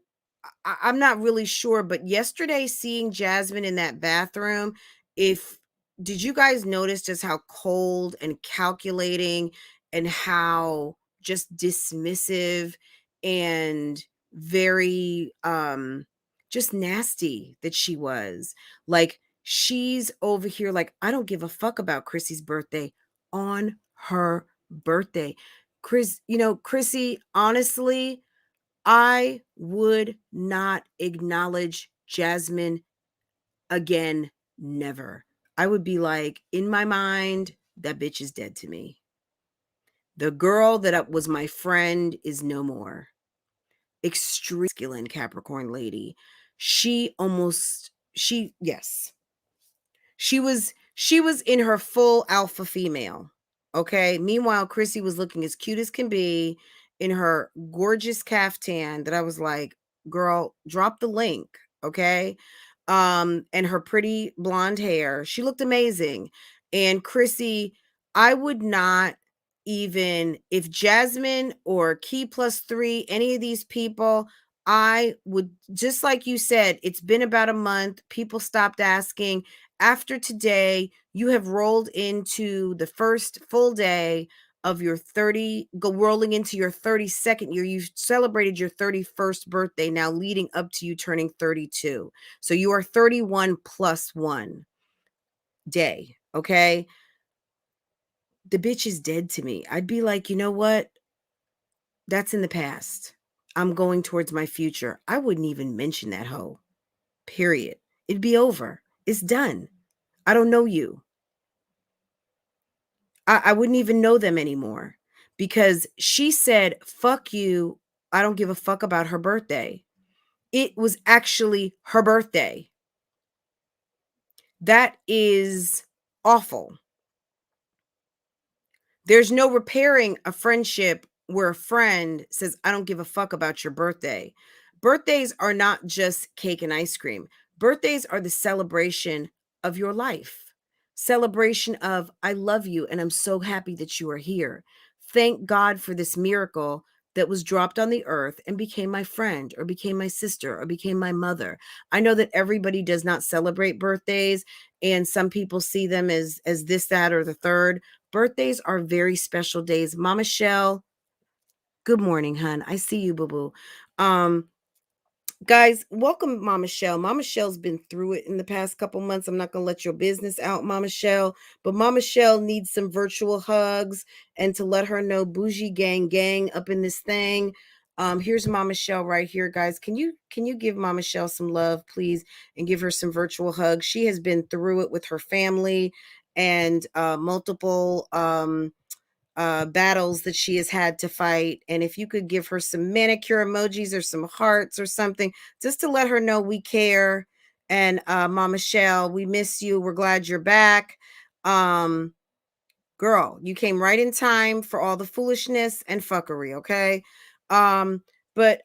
I'm not really sure, but yesterday seeing Jasmine in that bathroom, if did you guys notice just how cold and calculating and how just dismissive and very just nasty that she was? Like, she's over here like, I don't give a fuck about Chrissy's birthday on her birthday. Chrissy, honestly, I would not acknowledge Jasmine again, never. I would be like, in my mind, that bitch is dead to me. The girl that was my friend is no more. Extreme masculine Capricorn lady. Yes. She was in her full alpha female. Okay. Meanwhile, Chrissy was looking as cute as can be in her gorgeous caftan that I was like, girl, drop the link. Okay. And her pretty blonde hair. She looked amazing. And Chrissy, I would not even, if Jasmine or Key Plus Three, any of these people, I would, just like you said, it's been about a month. People stopped asking. After today, you have rolled into the first full day of your rolling into your 32nd year. You've celebrated your 31st birthday now, leading up to you turning 32. So you are 31 plus 1 day. Okay. The bitch is dead to me. I'd be like, you know what? That's in the past. I'm going towards my future. I wouldn't even mention that hoe. Period. It'd be over. It's done. I don't know you. I wouldn't even know them anymore, because she said, fuck you. I don't give a fuck about her birthday. It was actually her birthday. That is awful. There's no repairing a friendship where a friend says, I don't give a fuck about your birthday. Birthdays are not just cake and ice cream. Birthdays are the celebration of your life. Celebration of, I love you and I'm so happy that you are here. Thank God for this miracle that was dropped on the earth and became my friend or became my sister or became my mother. I know that everybody does not celebrate birthdays, and some people see them as this, that, or the third. Birthdays are very special days. Mama Shell, good morning, hun. I see you, boo-boo. Guys, welcome Mama Shell. Mama Shell's been through it in the past couple months. I'm not going to let your business out, Mama Shell. But Mama Shell needs some virtual hugs and to let her know BougieGang Gang up in this thing. Here's Mama Shell right here, guys. Can you give Mama Shell some love, please, and give her some virtual hugs? She has been through it with her family and multiple battles that she has had to fight. And if you could give her some manicure emojis or some hearts or something, just to let her know we care. And Mama Shell, we miss you. We're glad you're back. Girl, you came right in time for all the foolishness and fuckery, okay? But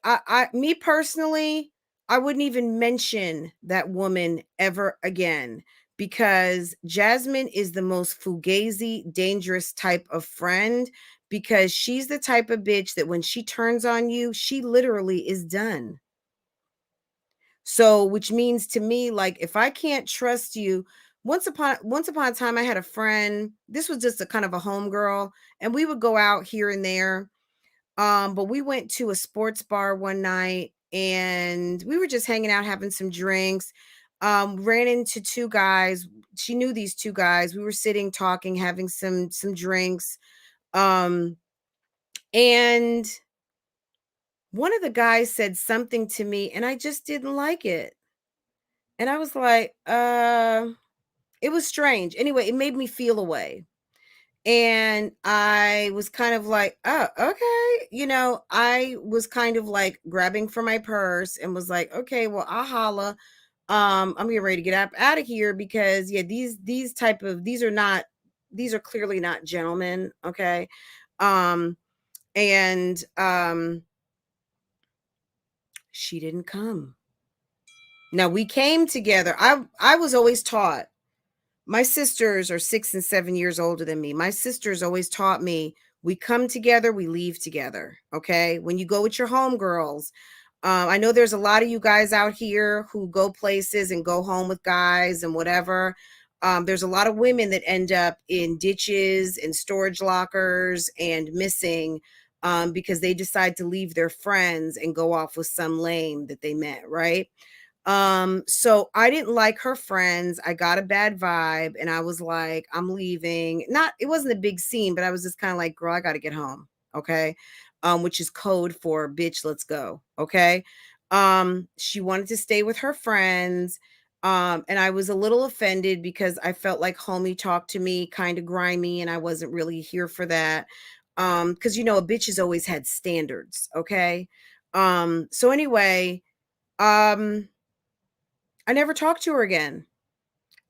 me personally, I wouldn't even mention that woman ever again, because Jasmine is the most fugazi, dangerous type of friend, because she's the type of bitch that when she turns on you, she literally is done. So, which means to me, like, if I can't trust you, once upon a time, I had a friend. This was just a kind of a homegirl, and we would go out here and there. But we went to a sports bar one night, and we were just hanging out, having some drinks. Ran into two guys. She knew these two guys. We were sitting, talking, having some drinks. Um, and one of the guys said something to me, and I just didn't like it. And I was like, it was strange. Anyway, it made me feel away. And I was kind of like, oh, okay. I was kind of like grabbing for my purse and was like, okay, well, I'll holla. I'm getting ready to get out of here, because yeah, these are clearly not gentlemen. Okay. And she didn't come. Now we came together. I was always taught. My sisters are 6 and 7 years older than me. My sisters always taught me, we come together, we leave together. Okay. When you go with your homegirls, I know there's a lot of you guys out here who go places and go home with guys and whatever. There's a lot of women that end up in ditches and storage lockers and missing, because they decide to leave their friends and go off with some lame that they met, right? So I didn't like her friends. I got a bad vibe, and I was like, I'm leaving. It wasn't a big scene, but I was just kind of like, girl, I got to get home. Okay. Which is code for bitch, let's go. Okay. She wanted to stay with her friends. And I was a little offended because I felt like homie talked to me kind of grimy, and I wasn't really here for that. Because a bitch has always had standards. Okay. So anyway, I never talked to her again.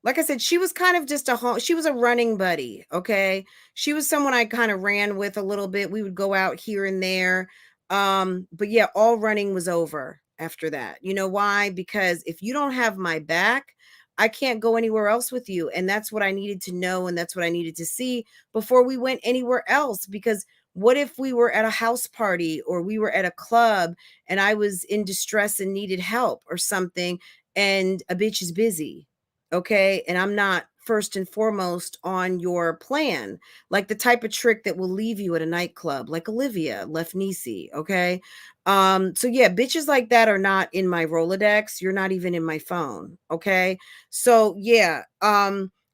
Like I said, she was kind of just she was a running buddy. Okay. She was someone I kind of ran with a little bit. We would go out here and there. But yeah, all running was over after that. You know why? Because if you don't have my back, I can't go anywhere else with you. And that's what I needed to know. And that's what I needed to see before we went anywhere else. Because what if we were at a house party, or we were at a club, and I was in distress and needed help or something, and a bitch is busy? Okay. And I'm not first and foremost on your plan, like the type of trick that will leave you at a nightclub, like Olivia left Niecy. Okay. So yeah, bitches like that are not in my Rolodex. You're not even in my phone. Okay. So yeah,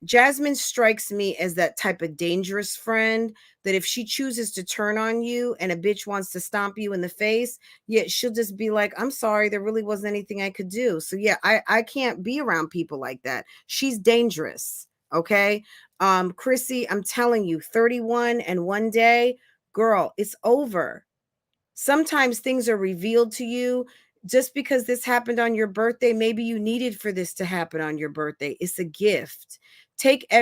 Jasmine strikes me as that type of dangerous friend that if she chooses to turn on you and a bitch wants to stomp you in the face, yet she'll just be like, I'm sorry, there really wasn't anything I could do. So yeah, I can't be around people like that. She's dangerous. Okay. Chrissy, I'm telling you, 31 and one day, girl, it's over. Sometimes things are revealed to you. Just because this happened on your birthday, maybe you needed for this to happen on your birthday. It's a gift.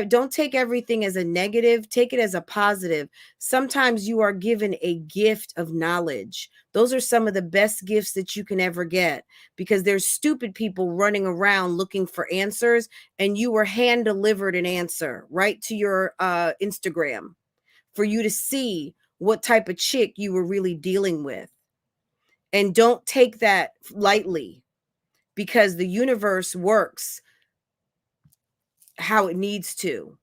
Don't take everything as a negative, take it as a positive. Sometimes you are given a gift of knowledge. Those are some of the best gifts that you can ever get, because there's stupid people running around looking for answers, and you were hand delivered an answer right to your Instagram for you to see what type of chick you were really dealing with. And don't take that lightly, because the universe works how it needs to.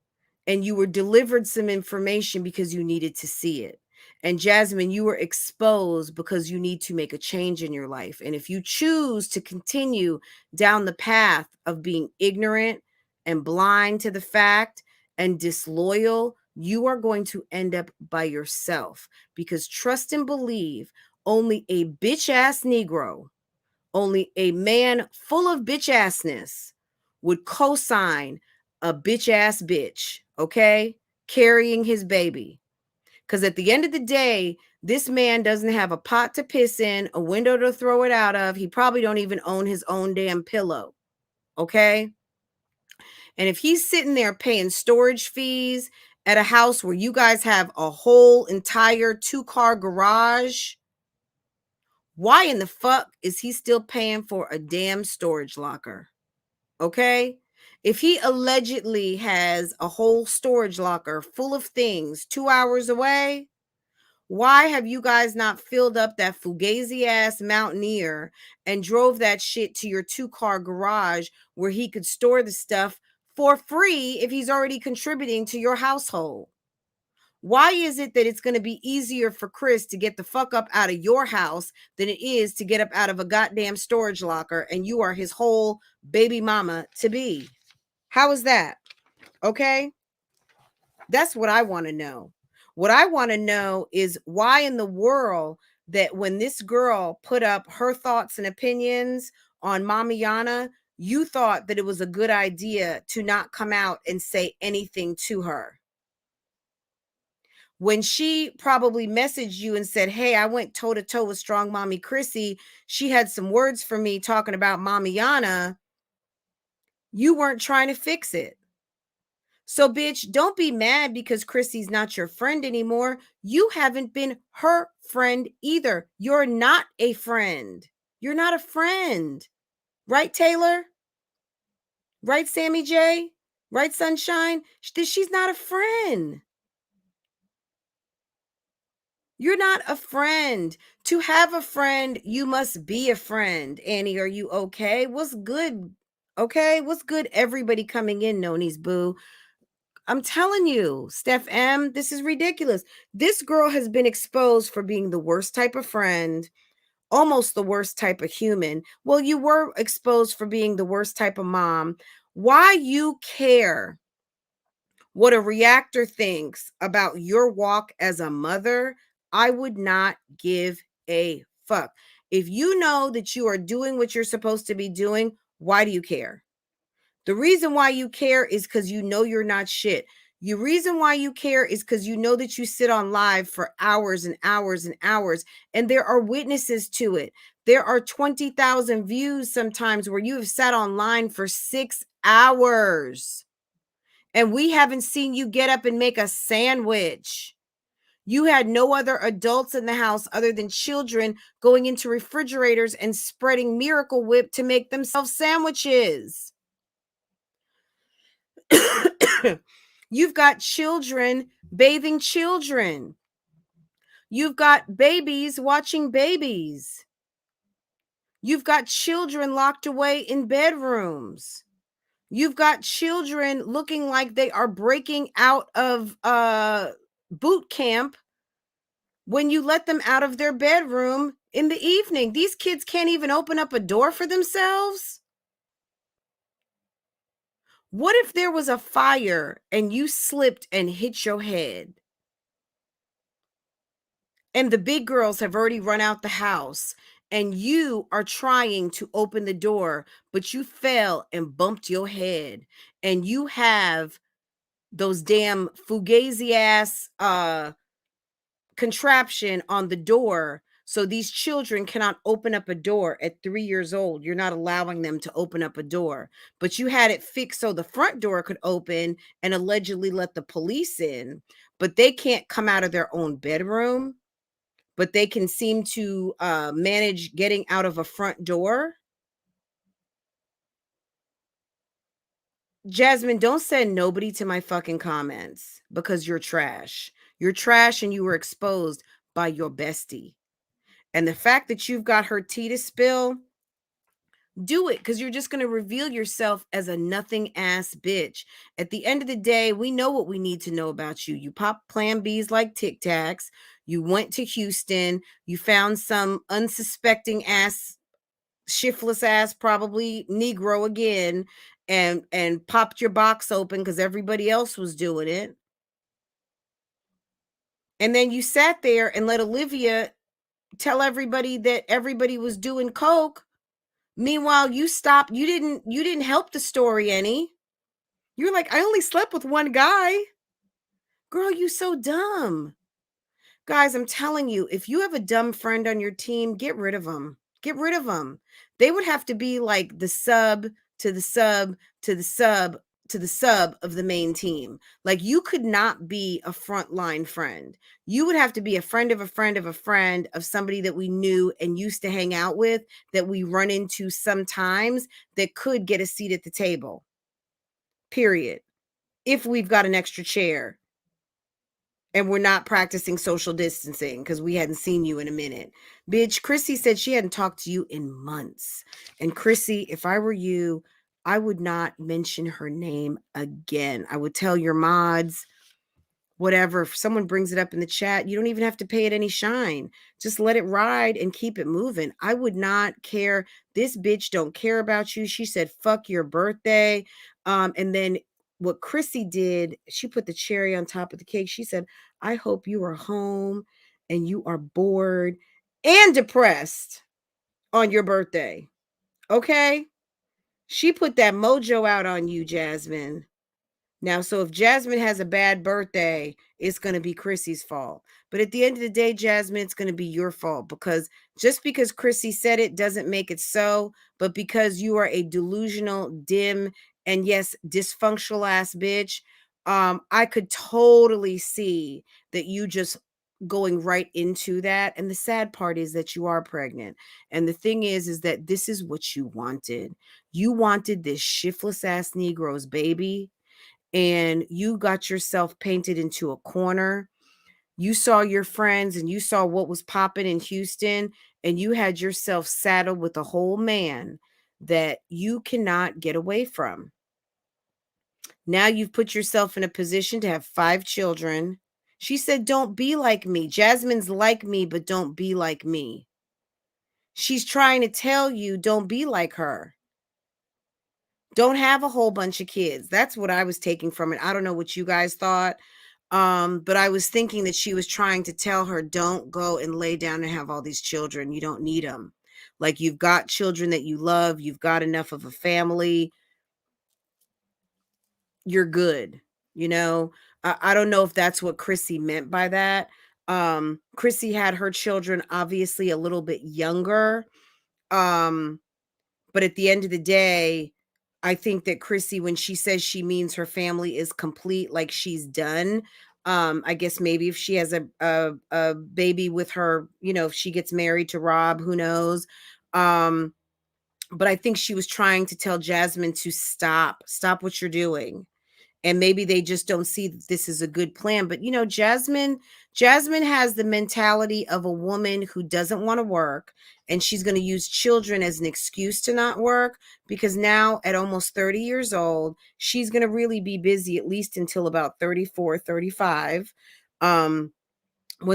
And you were delivered some information because you needed to see it. And Jasmine, you were exposed because you need to make a change in your life. And if you choose to continue down the path of being ignorant and blind to the fact and disloyal, you are going to end up by yourself. Because trust and believe, only a bitch ass Negro, only a man full of bitch assness would co-sign a bitch ass bitch, okay, carrying his baby. Because at the end of the day, this man doesn't have a pot to piss in, a window to throw it out of. He probably don't even own his own damn pillow, okay? And if he's sitting there paying storage fees at a house where you guys have a whole entire 2-car garage, why in the fuck is he still paying for a damn storage locker? Okay? If he allegedly has a whole storage locker full of things 2 hours away, why have you guys not filled up that fugazi ass Mountaineer and drove that shit to your 2-car garage where he could store the stuff for free if he's already contributing to your household? Why is it that it's going to be easier for Chris to get the fuck up out of your house than it is to get up out of a goddamn storage locker and you are his whole baby mama to be? How is that? Okay? That's what I want to know. What I want to know is why in the world that when this girl put up her thoughts and opinions on Mommiana, you thought that it was a good idea to not come out and say anything to her. When she probably messaged you and said, hey, I went toe to toe with Strong Mommy Chrissy, she had some words for me talking about Mommiana, you weren't trying to fix it. So, bitch, don't be mad because Chrissy's not your friend anymore. You haven't been her friend either. You're not a friend. You're not a friend. Right, Taylor? Right, Sammy J? Right, Sunshine? She's not a friend. You're not a friend. To have a friend, you must be a friend. Annie, are you okay? What's good? Okay, what's good? Everybody coming in, Noni's boo. I'm telling you, Steph M, this is ridiculous. This girl has been exposed for being the worst type of friend, almost the worst type of human. Well, you were exposed for being the worst type of mom. Why you care what a reactor thinks about your walk as a mother, I would not give a fuck. If you know that you are doing what you're supposed to be doing, why do you care? The reason why you care is because you know you're not shit. The reason why you care is because you know that you sit on live for hours and hours and hours, and there are witnesses to it. There are 20,000 views sometimes where you have sat online for 6 hours, and we haven't seen you get up and make a sandwich. You had no other adults in the house other than children going into refrigerators and spreading Miracle Whip to make themselves sandwiches. You've got children bathing children. You've got babies watching babies. You've got children locked away in bedrooms. You've got children looking like they are breaking out of boot camp when you let them out of their bedroom in the evening. These kids can't even open up a door for themselves. What if there was a fire and you slipped and hit your head? And the big girls have already run out the house and you are trying to open the door, but you fell and bumped your head and you have those damn fugazi ass contraption on the door. So these children cannot open up a door at 3 years old. You're not allowing them to open up a door, but you had it fixed so the front door could open and allegedly let the police in, but they can't come out of their own bedroom, but they can seem to manage getting out of a front door. Jasmine, don't send nobody to my fucking comments because you're trash. You're trash and you were exposed by your bestie. And the fact that you've got her tea to spill, do it, because you're just going to reveal yourself as a nothing ass bitch. At the end of the day, we know what we need to know about you. You pop Plan Bs like Tic Tacs. You went to Houston. You found some unsuspecting ass, shiftless ass, probably Negro again, and popped your box open because everybody else was doing it. And then you sat there and let Olivia tell everybody that everybody was doing coke. Meanwhile, you stopped. You didn't help the story any. You're like, I only slept with one guy. Girl, you so dumb. Guys, I'm telling you, if you have a dumb friend on your team, get rid of them. Get rid of them. They would have to be like the sub to the sub to the sub to the sub of the main team. Like, you could not be a frontline friend. You would have to be a friend of a friend of a friend of somebody that we knew and used to hang out with, that we run into sometimes, that could get a seat at the table. period. If we've got an extra chair and we're not practicing social distancing because we hadn't seen you in a minute. Bitch, Chrissy said she hadn't talked to you in months. And Chrissy, if I were you, I would not mention her name again. I would tell your mods, whatever, if someone brings it up in the chat, you don't even have to pay it any shine. Just let it ride and keep it moving. I would not care. This bitch don't care about you. She said, fuck your birthday. And then what Chrissy did, she put the cherry on top of the cake. She said, I hope you are home and you are bored and depressed on your birthday. Okay? She put that mojo out on you, Jasmine. Now, so if Jasmine has a bad birthday, it's going to be Chrissy's fault. But at the end of the day, Jasmine, it's going to be your fault, because just because Chrissy said it doesn't make it so, but because you are a delusional, dim, and yes, dysfunctional ass bitch, I could totally see that you just going right into that. And the sad part is that you are pregnant. And the thing is that this is what you wanted. You wanted this shiftless ass Negro's baby, and you got yourself painted into a corner. You saw your friends and you saw what was popping in Houston, and you had yourself saddled with a whole man that you cannot get away from. Now you've put yourself in a position to have 5 children. She said, don't be like me. Jasmine's like me, but don't be like me. She's trying to tell you, don't be like her. Don't have a whole bunch of kids. That's what I was taking from it. I don't know what you guys thought. But I was thinking that she was trying to tell her, don't go and lay down and have all these children. You don't need them. Like, you've got children that you love. You've got enough of a family. You're good. You know, I don't know if that's what Chrissy meant by that. Chrissy had her children obviously a little bit younger. But at the end of the day, I think that Chrissy, when she says she means her family is complete, like she's done. I guess maybe if she has a baby with her, you know, if she gets married to Rob, who knows? But I think she was trying to tell Jasmine to stop what you're doing. And maybe they just don't see that this is a good plan. But, you know, Jasmine has the mentality of a woman who doesn't want to work, and she's going to use children as an excuse to not work, because now at almost 30 years old, she's going to really be busy at least until about 34, 35. When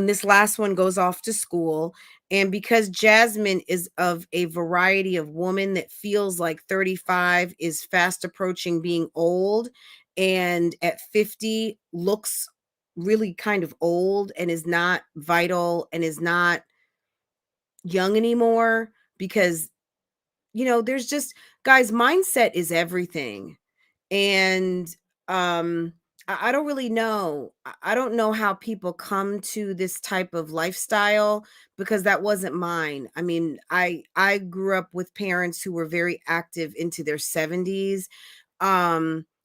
this last one goes off to school. And because Jasmine is of a variety of woman that feels like 35 is fast approaching being old, and at 50 looks really kind of old and is not vital and is not young anymore, because, you know, there's just, guys, mindset is everything. And I don't really know. I don't know how people come to this type of lifestyle, because that wasn't mine. I mean, I grew up with parents who were very active into their 70s.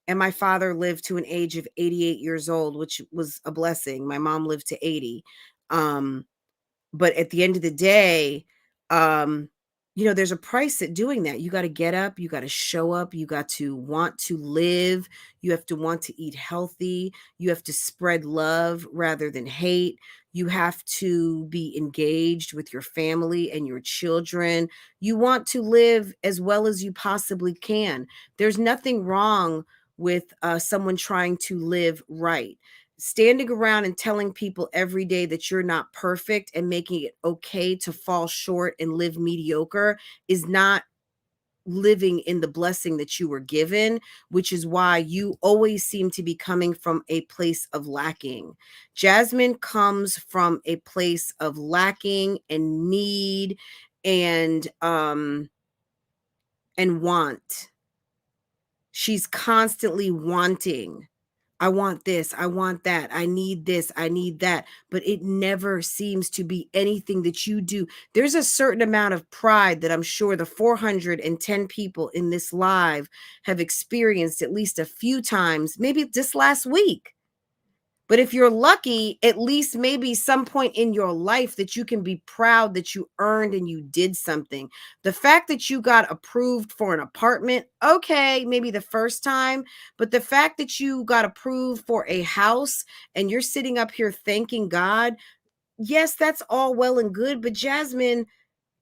And my father lived to an age of 88 years old, which was a blessing. My mom lived to 80. But at the end of the day, um, you know, there's a price at doing that. You got to get up, you got to show up, you got to want to live, you have to want to eat healthy, you have to spread love rather than hate. You have to be engaged with your family and your children. You want to live as well as you possibly can. There's nothing wrong with someone trying to live right. Standing around and telling people every day that you're not perfect and making it okay to fall short and live mediocre is not living in the blessing that you were given, which is why you always seem to be coming from a place of lacking. Jasmine comes from a place of lacking and need and want. She's constantly wanting. I want this, I want that, I need this, I need that, but it never seems to be anything that you do. There's a certain amount of pride that I'm sure the 410 people in this live have experienced at least a few times, maybe just last week. But if you're lucky, at least maybe some point in your life that you can be proud that you earned and you did something. The fact that you got approved for an apartment, okay, maybe the first time, but the fact that you got approved for a house and you're sitting up here thanking God, yes, that's all well and good. But Jasmine,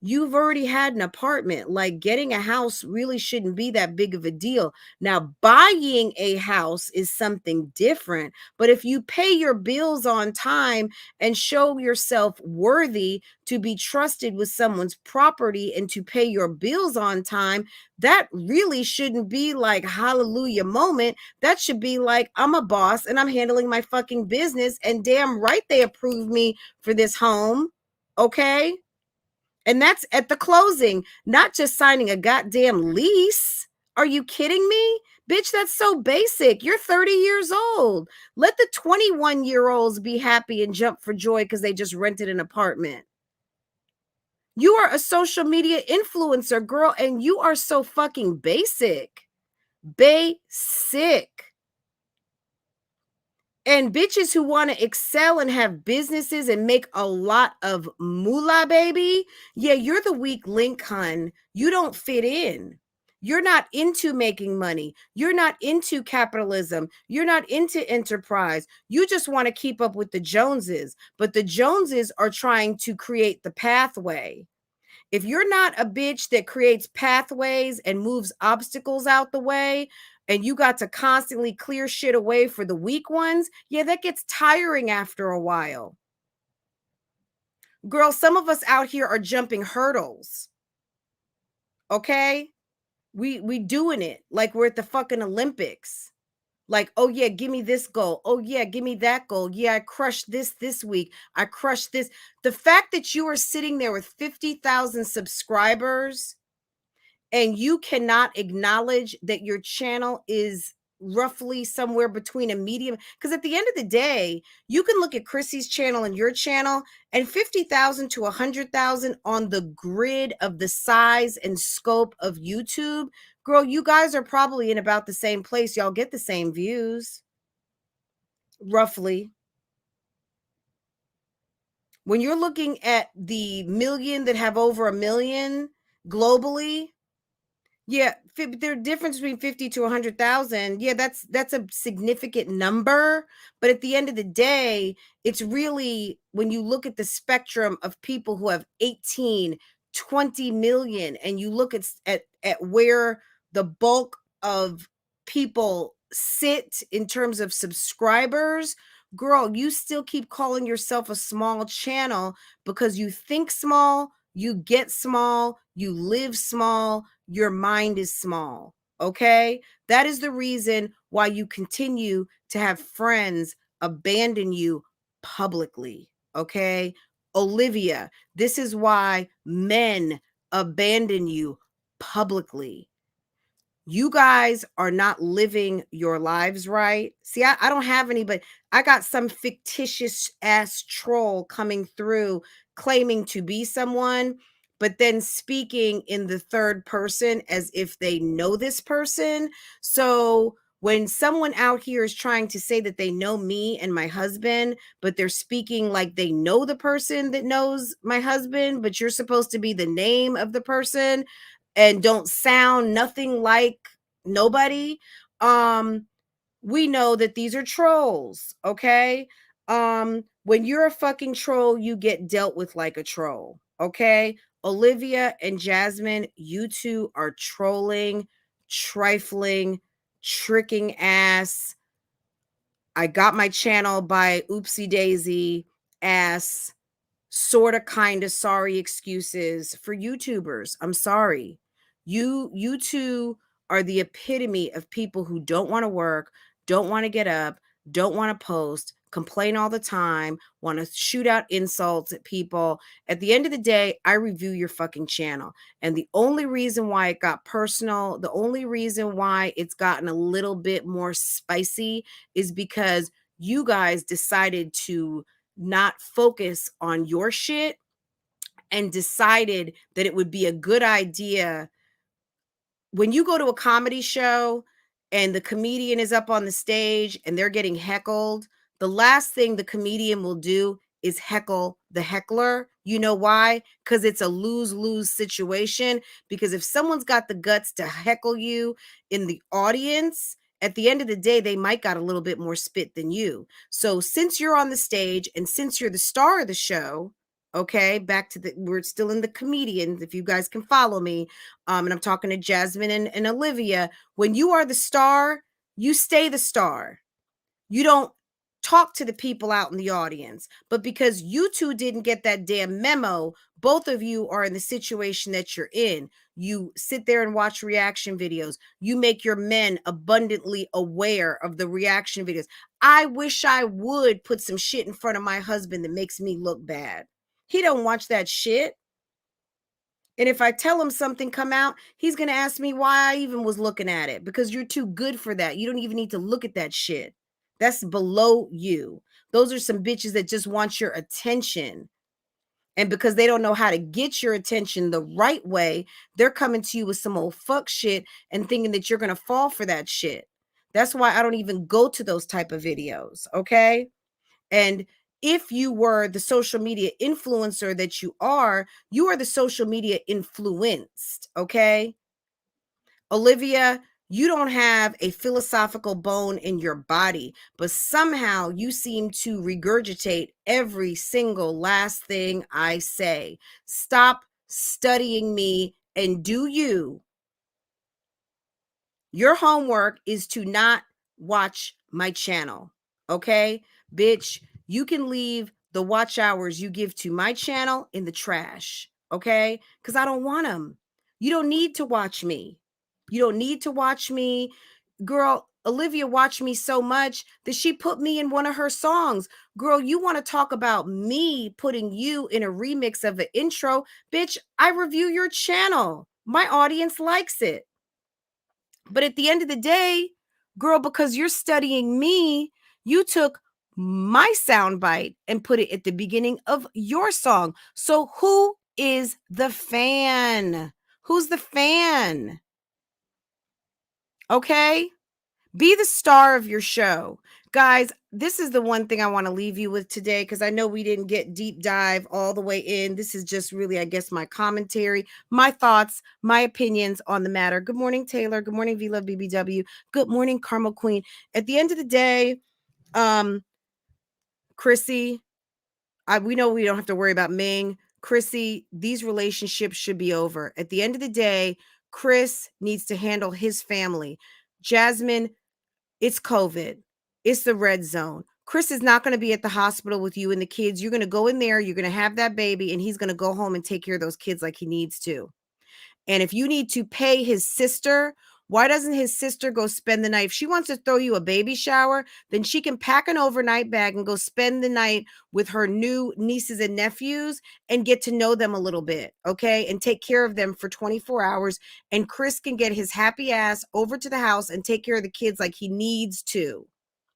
you've already had an apartment. Like, getting a house really shouldn't be that big of a deal. Now, buying a house is something different. But if you pay your bills on time and show yourself worthy to be trusted with someone's property and to pay your bills on time, that really shouldn't be like hallelujah moment. That should be like, I'm a boss and I'm handling my fucking business, and damn right they approved me for this home. Okay? And that's at the closing, not just signing a goddamn lease. Are you kidding me? Bitch, that's so basic. You're 30 years old. Let the 21-year-olds be happy and jump for joy because they just rented an apartment. You are a social media influencer, girl, and you are so fucking basic. Basic. And bitches who want to excel and have businesses and make a lot of moolah, baby, yeah, you're the weak link, hun. You don't fit in. You're not into making money. You're not into capitalism. You're not into enterprise. You just want to keep up with the Joneses. But the Joneses are trying to create the pathway. If you're not a bitch that creates pathways and moves obstacles out the way, and you got to constantly clear shit away for the weak ones, yeah, that gets tiring after a while. Girl, some of us out here are jumping hurdles. Okay? We doing it like we're at the fucking Olympics. Like, oh yeah, give me this goal. Oh yeah, give me that goal. Yeah, I crushed this week. I crushed this. The fact that you are sitting there with 50,000 subscribers and you cannot acknowledge that your channel is roughly somewhere between a medium, because at the end of the day, you can look at Chrissy's channel and your channel, and 50,000 to 100,000 on the grid of the size and scope of YouTube. Girl, you guys are probably in about the same place. Y'all get the same views, roughly. When you're looking at the million that have over a million globally, yeah, the difference between 50 to 100,000. Yeah, that's a significant number. But at the end of the day, it's really, when you look at the spectrum of people who have 18, 20 million, and you look at where the bulk of people sit in terms of subscribers, girl, you still keep calling yourself a small channel because you think small, you get small, you live small, your mind is small. Okay? That is the reason why you continue to have friends abandon you publicly. Okay? Olivia, this is why men abandon you publicly. You guys are not living your lives right. See, I don't have any, but I got some fictitious ass troll coming through claiming to be someone, but then speaking in the third person as if they know this person. So when someone out here is trying to say that they know me and my husband, but they're speaking like they know the person that knows my husband, but you're supposed to be the name of the person and don't sound nothing like nobody, we know that these are trolls. Okay? When you're a fucking troll, you get dealt with like a troll. Okay? Olivia and Jasmine, you two are trolling, trifling, tricking ass. I got my channel by oopsie daisy ass, sort of kind of sorry excuses for YouTubers. I'm sorry. You two are the epitome of people who don't want to work, don't want to get up, don't want to post, complain all the time, want to shoot out insults at people. At the end of the day, I review your fucking channel. And the only reason why it got personal, the only reason why it's gotten a little bit more spicy is because you guys decided to not focus on your shit and decided that it would be a good idea when you go to a comedy show and the comedian is up on the stage and they're getting heckled The last thing the comedian will do is heckle the heckler. You know why? Because it's a lose-lose situation. Because if someone's got the guts to heckle you in the audience, at the end of the day, they might got a little bit more spit than you. So since you're on the stage and since you're the star of the show, okay, back to we're still in the comedians, if you guys can follow me, and I'm talking to Jasmine and Olivia. When you are the star, you stay the star. You don't talk to the people out in the audience. But because you two didn't get that damn memo, both of you are in the situation that you're in. You sit there and watch reaction videos. You make your men abundantly aware of the reaction videos. I wish I would put some shit in front of my husband that makes me look bad. He don't watch that shit. And if I tell him something come out, he's going to ask me why I even was looking at it, because you're too good for that. You don't even need to look at that shit. That's below you. Those are some bitches that just want your attention. And because they don't know how to get your attention the right way, they're coming to you with some old fuck shit and thinking that you're going to fall for that shit. That's why I don't even go to those type of videos, okay? And if you were the social media influencer that you are the social media influenced, okay? Olivia, you don't have a philosophical bone in your body, but somehow you seem to regurgitate every single last thing I say. Stop studying me and do you. Your homework is to not watch my channel, okay? Bitch, you can leave the watch hours you give to my channel in the trash, okay? Because I don't want them. You don't need to watch me. You don't need to watch me. Girl, Olivia watched me so much that she put me in one of her songs. Girl, you want to talk about me putting you in a remix of an intro? Bitch, I review your channel. My audience likes it. But at the end of the day, girl, because you're studying me, you took my soundbite and put it at the beginning of your song. So who is the fan? Who's the fan? Okay? Be the star of your show. Guys, this is the one thing I want to leave you with today, because I know we didn't get deep dive all the way in. This is just really, I guess, my commentary, my thoughts, my opinions on the matter. Good morning, Taylor. Good morning, V-Love BBW. Good morning, Carmel Queen. At the end of the day, Chrissy, we know we don't have to worry about Ming. Chrissy, these relationships should be over. At the end of the day, Chris needs to handle his family. Jasmine, it's COVID. It's the red zone. Chris is not going to be at the hospital with you and the kids. You're going to go in there, you're going to have that baby, and he's going to go home and take care of those kids like he needs to. And if you need to pay his sister, why doesn't his sister go spend the night? If she wants to throw you a baby shower, then she can pack an overnight bag and go spend the night with her new nieces and nephews and get to know them a little bit, okay? And take care of them for 24 hours. And Chris can get his happy ass over to the house and take care of the kids like he needs to,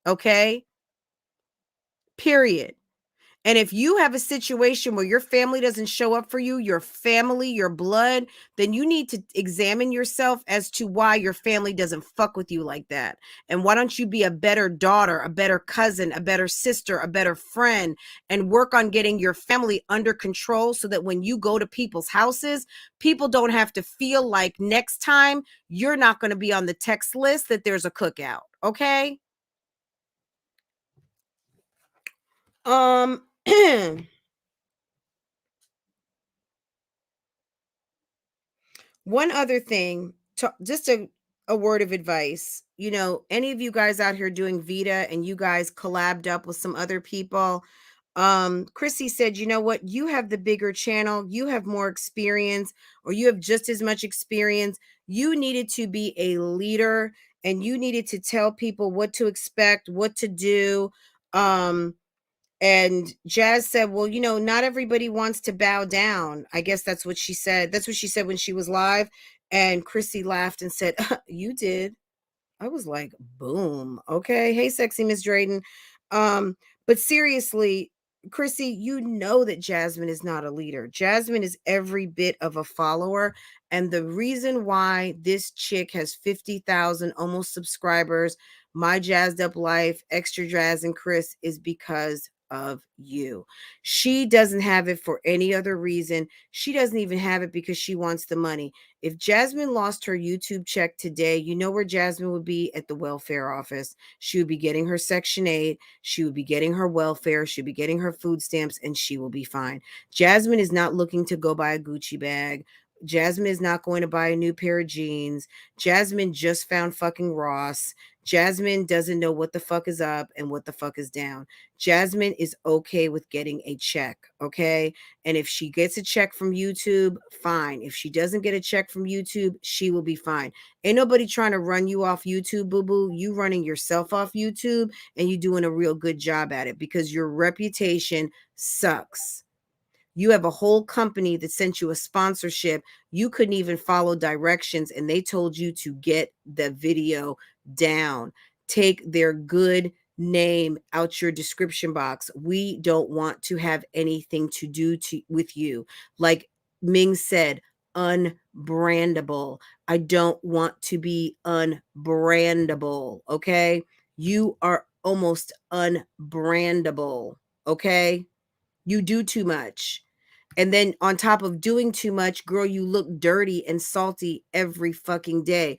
okay? Period. And if you have a situation where your family doesn't show up for you, your family, your blood, then you need to examine yourself as to why your family doesn't fuck with you like that. And why don't you be a better daughter, a better cousin, a better sister, a better friend, and work on getting your family under control so that when you go to people's houses, people don't have to feel like next time you're not going to be on the text list that there's a cookout. Okay? One other thing, just a word of advice. You know, any of you guys out here doing Vita and you guys collabed up with some other people. Chrissy said, you know what? You have the bigger channel. You have more experience, or you have just as much experience. You needed to be a leader and you needed to tell people what to expect, what to do. And Jazz said, well, you know, not everybody wants to bow down. I guess that's what she said. That's what she said when she was live. And Chrissy laughed and said, you did. I was like, boom. Okay. Hey, sexy Miss Drayden. But seriously, Chrissy, you know that Jasmine is not a leader. Jasmine is every bit of a follower. And the reason why this chick has 50,000 almost subscribers, My jazzed up life, extra jazz and Chris, is because of you. She doesn't have it for any other reason. She doesn't even have it because she wants the money. If Jasmine lost her YouTube check today, you know where Jasmine would be? At the welfare office. She would be getting her Section 8. She would be getting her welfare. She'd be getting her food stamps, and she will be fine. Jasmine is not looking to go buy a Gucci bag. Jasmine is not going to buy a new pair of jeans. Jasmine just found fucking Ross. Jasmine doesn't know what the fuck is up and what the fuck is down. Jasmine is okay with getting a check, okay? And if she gets a check from YouTube, fine. If she doesn't get a check from YouTube, she will be fine. Ain't nobody trying to run you off YouTube, boo-boo. You running yourself off YouTube, and you doing a real good job at it because your reputation sucks. You have a whole company that sent you a sponsorship. You couldn't even follow directions, and they told you to get the video down. Take their good name out your description box. We don't want to have anything to do with you. Like Ming said, unbrandable. I don't want to be unbrandable, okay? You are almost unbrandable, okay? You do too much. And then on top of doing too much, girl, you look dirty and salty every fucking day.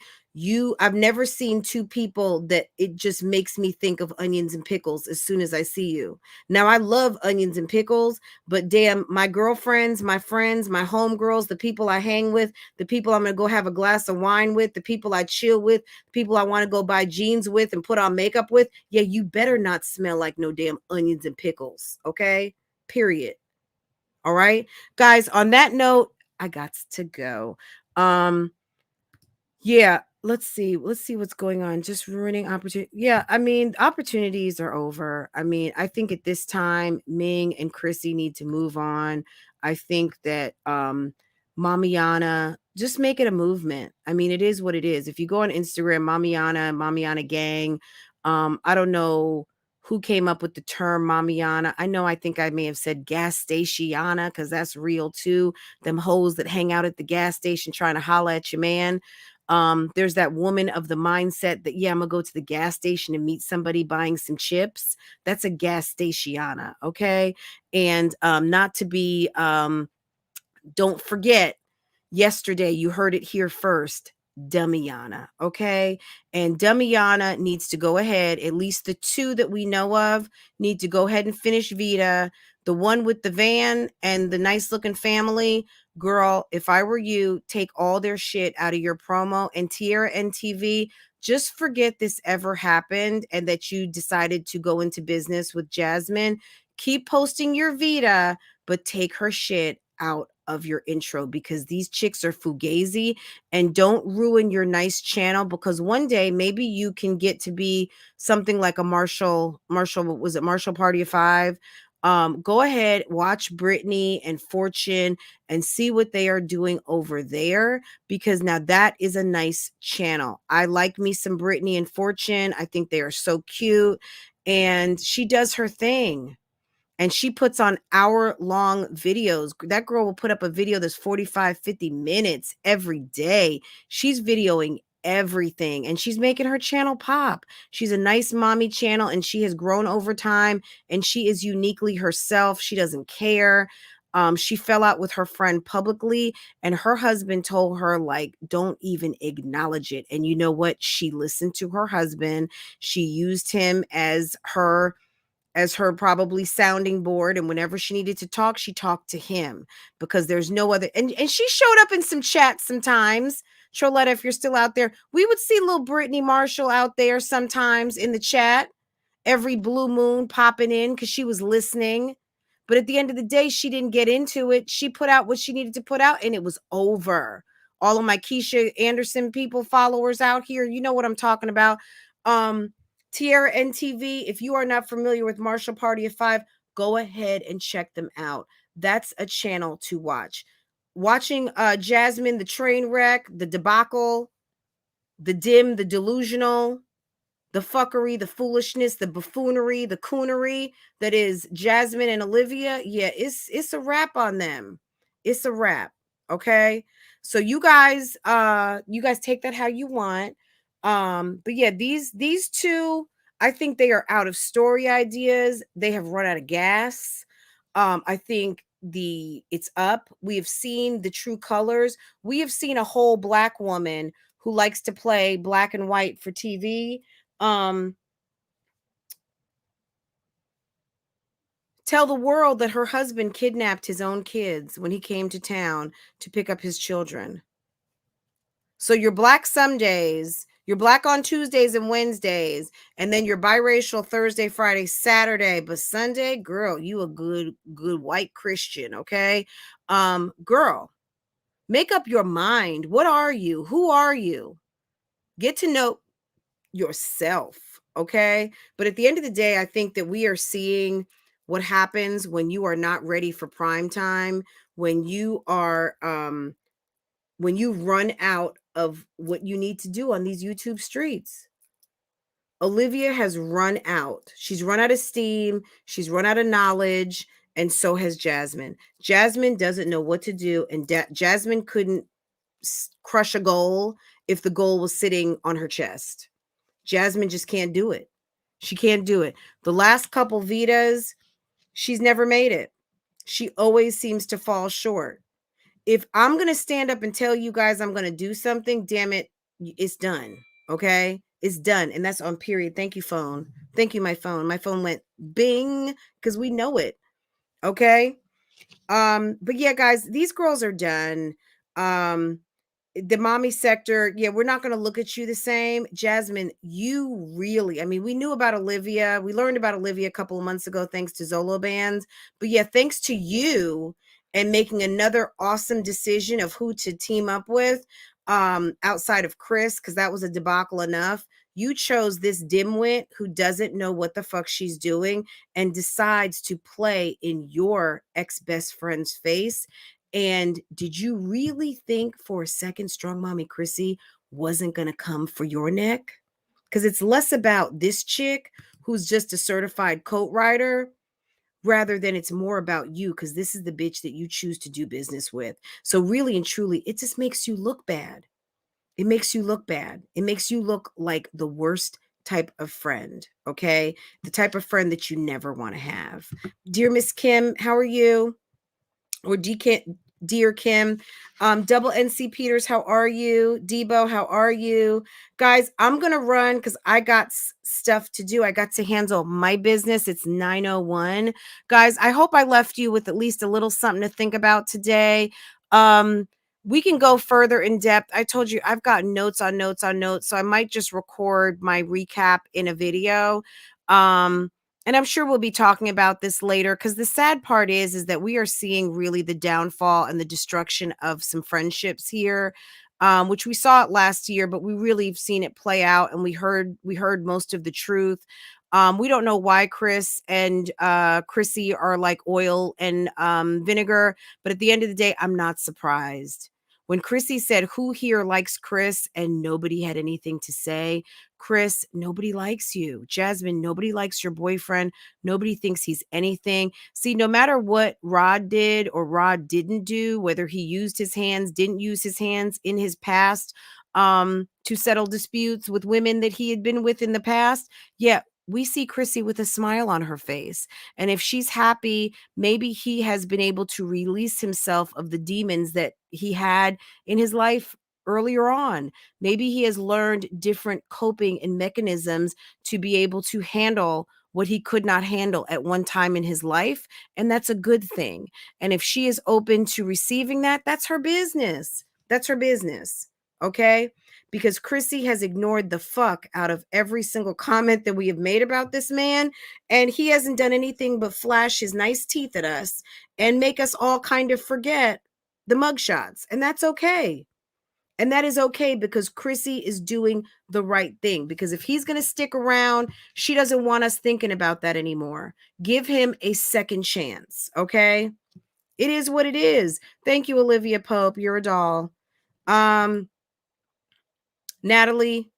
I've never seen two people that it just makes me think of onions and pickles as soon as I see you. Now, I love onions and pickles, but damn, my girlfriends, my friends, my homegirls, the people I hang with, the people I'm going to go have a glass of wine with, the people I chill with, the people I want to go buy jeans with and put on makeup with, yeah, you better not smell like no damn onions and pickles, okay? Period. All right, guys, on that note, I got to go. Yeah, let's see what's going on. Just ruining opportunity. Yeah, I mean, opportunities are over. I mean, I think at this time, Ming and Chrissy need to move on. I think that Mommiana, just make it a movement. I mean, it is what it is. If you go on Instagram, Mommiana Gang, I don't know who came up with the term Mommiana. I think I may have said gas stationa because that's real too. Them hoes that hang out at the gas station trying to holla at your man. There's that woman of the mindset that, yeah, I'm gonna go to the gas station and meet somebody buying some chips. That's a gas stationa, okay? And not to be don't forget, yesterday you heard it here first. Dummiana, okay? And Dummiana needs to go ahead, at least the two that we know of, need to go ahead and finish Vita. The one with the van and the nice looking family, girl, if I were you, take all their shit out of your promo. And Tierra NTV, just forget this ever happened and that you decided to go into business with Jasmine. Keep posting your Vita, but take her shit out of your intro because these chicks are fugazi, and don't ruin your nice channel because one day maybe you can get to be something like a Marshall, was it Marshall Party of Five? Go ahead, watch Brittany and Fortune and see what they are doing over there because now that is a nice channel. I like me some Brittany and Fortune. I think they are so cute and she does her thing. And she puts on hour-long videos. That girl will put up a video that's 45, 50 minutes every day. She's videoing everything, and she's making her channel pop. She's a nice mommy channel, and she has grown over time, and she is uniquely herself. She doesn't care. She fell out with her friend publicly, and her husband told her, like, don't even acknowledge it. And you know what? She listened to her husband. She used him as her probably sounding board, and whenever she needed to talk, she talked to him because there's no other. And she showed up in some chats sometimes. Troletta, if you're still out there, we would see little Brittany Marshall out there sometimes in the chat every blue moon popping in because she was listening. But at the end of the day, she didn't get into it. She put out what she needed to put out, and it was over. All of my Keisha Anderson people, followers out here, you know what I'm talking about. Tierra NTV, if you are not familiar with Marshall Party of Five, go ahead and check them out. That's a channel to watch. Watching Jasmine, the train wreck, the debacle, the dim, the delusional, the fuckery, the foolishness, the buffoonery, the coonery that is Jasmine and Olivia, yeah, it's a wrap on them. It's a wrap. Okay. So you guys take that how you want. But yeah, these two, I think they are out of story ideas. They have run out of gas. I think it's up. We have seen the true colors. We have seen a whole black woman who likes to play black and white for TV. Tell the world that her husband kidnapped his own kids when he came to town to pick up his children. So you're black some days, you're black on Tuesdays and Wednesdays, and then you're biracial Thursday, Friday, Saturday, but Sunday, girl, you a good white Christian, okay? Girl, make up your mind. What are you? Who are you? Get to know yourself, okay? But at the end of the day, I think that we are seeing what happens when you are not ready for prime time, when you are when you run out of what you need to do on these YouTube streets. Olivia has run out. She's run out of steam. She's run out of knowledge. And so has Jasmine. Jasmine doesn't know what to do. And Jasmine couldn't crush a goal if the goal was sitting on her chest. Jasmine just can't do it. She can't do it. The last couple Vitas, she's never made it. She always seems to fall short. If I'm going to stand up and tell you guys I'm going to do something, damn it, it's done. Okay? It's done. And that's on period. Thank you, phone. Thank you, my phone. My phone went bing because we know it. Okay? But yeah, guys, these girls are done. The mommy sector, yeah, we're not going to look at you the same. Jasmine, you really, I mean, we knew about Olivia. We learned about Olivia a couple of months ago, thanks to Zolo Bands. But yeah, thanks to you and making another awesome decision of who to team up with outside of Chris, because that was a debacle enough. You chose this dimwit who doesn't know what the fuck she's doing and decides to play in your ex-best friend's face. And did you really think for a second Strong Mommy Chrissy wasn't going to come for your neck? Because it's less about this chick who's just a certified coat rider rather than it's more about you, because this is the bitch that you choose to do business with. So really and truly, it just makes you look bad. It makes you look bad. It makes you look like the worst type of friend, okay? The type of friend that you never want to have. Dear Miss Kim, how are you? Or Dear Kim, Double NC Peters, how are you? Debo, how are you? Guys, I'm going to run because I got stuff to do. I got to handle my business. It's 9:01. Guys, I hope I left you with at least a little something to think about today. We can go further in depth. I told you I've got notes on notes on notes, so I might just record my recap in a video. And I'm sure we'll be talking about this later, because the sad part is that we are seeing really the downfall and the destruction of some friendships here, which we saw it last year, but we really have seen it play out, and we heard most of the truth. We don't know why Chris and Chrissy are like oil and vinegar, but at the end of the day, I'm not surprised. When Chrissy said, "Who here likes Chris?" and nobody had anything to say. Chris, nobody likes you. Jasmine, nobody likes your boyfriend. Nobody thinks he's anything. See, no matter what Rod did or Rod didn't do, whether he used his hands, didn't use his hands in his past to settle disputes with women that he had been with in the past, yeah, we see Chrissy with a smile on her face. And if she's happy, maybe he has been able to release himself of the demons that he had in his life earlier on. Maybe he has learned different coping and mechanisms to be able to handle what he could not handle at one time in his life. And that's a good thing. And if she is open to receiving that, that's her business. That's her business. Okay? Because Chrissy has ignored the fuck out of every single comment that we have made about this man. And he hasn't done anything but flash his nice teeth at us and make us all kind of forget the mugshots. And that's okay. And that is okay, because Chrissy is doing the right thing. Because if he's going to stick around, she doesn't want us thinking about that anymore. Give him a second chance. Okay? It is what it is. Thank you, Olivia Pope. You're a doll. Natalie,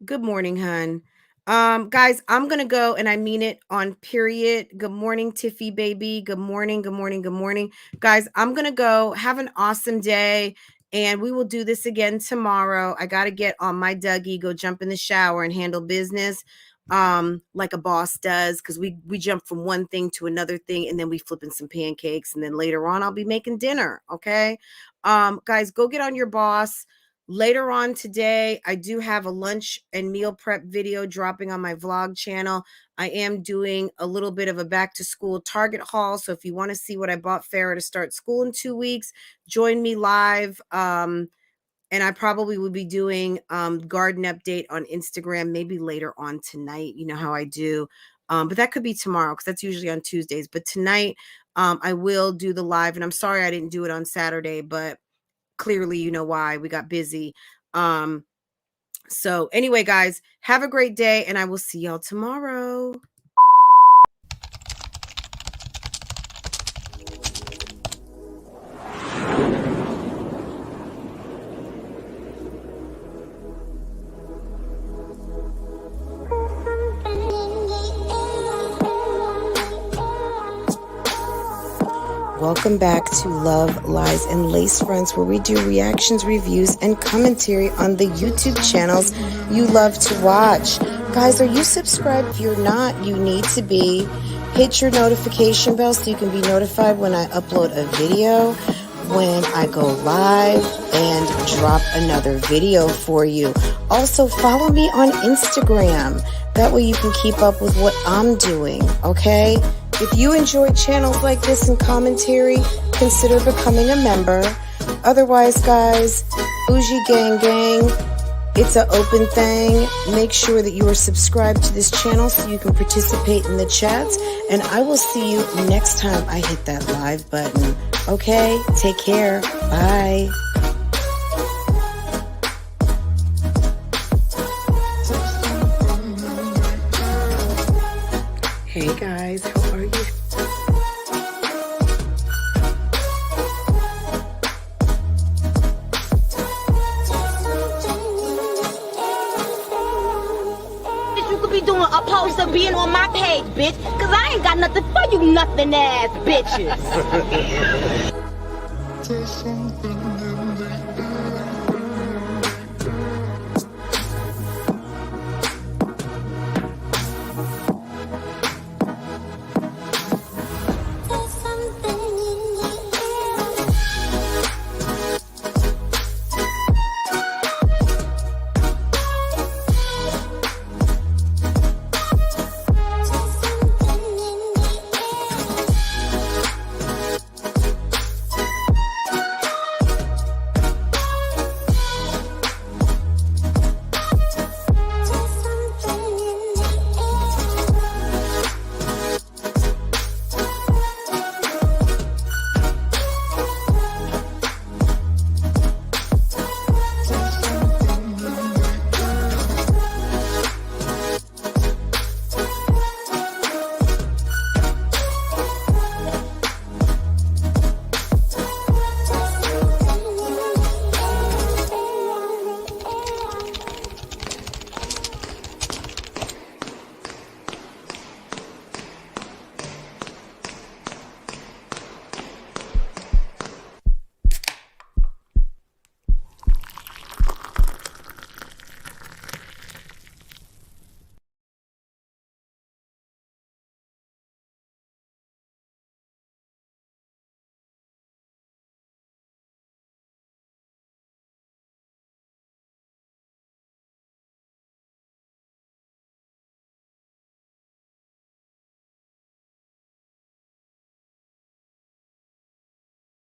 good morning, hun. Guys, I'm gonna go, and I mean it on period. Good morning, Tiffy baby. Good morning, good morning, good morning. Guys, I'm gonna go. Have an awesome day. And we will do this again tomorrow. I got to get on my Dougie, go jump in the shower and handle business like a boss does, because we jump from one thing to another thing, and then we flip in some pancakes, and then later on I'll be making dinner. Okay, guys, go get on your boss. Later on today, I do have a lunch and meal prep video dropping on my vlog channel. I am doing a little bit of a back to school Target haul, so if you want to see what I bought Farrah to start school in 2 weeks, join me live. And I probably will be doing garden update on Instagram maybe later on tonight. You know how I do. But that could be tomorrow, because that's usually on Tuesdays. But tonight I will do the live. And I'm sorry I didn't do it on Saturday, but clearly you know why. We got busy. So anyway, guys, have a great day, and I will see y'all tomorrow. Welcome back to Love, Lies, and Lace Fronts, where we do reactions, reviews, and commentary on the YouTube channels you love to watch. Guys, are you subscribed? If you're not, you need to be. Hit your notification bell so you can be notified when I upload a video, when I go live, and drop another video for you. Also, follow me on Instagram. That way you can keep up with what I'm doing, okay? If you enjoy channels like this and commentary, consider becoming a member. Otherwise, guys, BougieGang Gang, it's an open thing. Make sure that you are subscribed to this channel so you can participate in the chats. And I will see you next time I hit that live button. Okay? Take care. Bye. Hey guys, how are you? You could be doing opposed to being on my page, bitch. Cause I ain't got nothing for you nothing ass bitches. There's something in the air.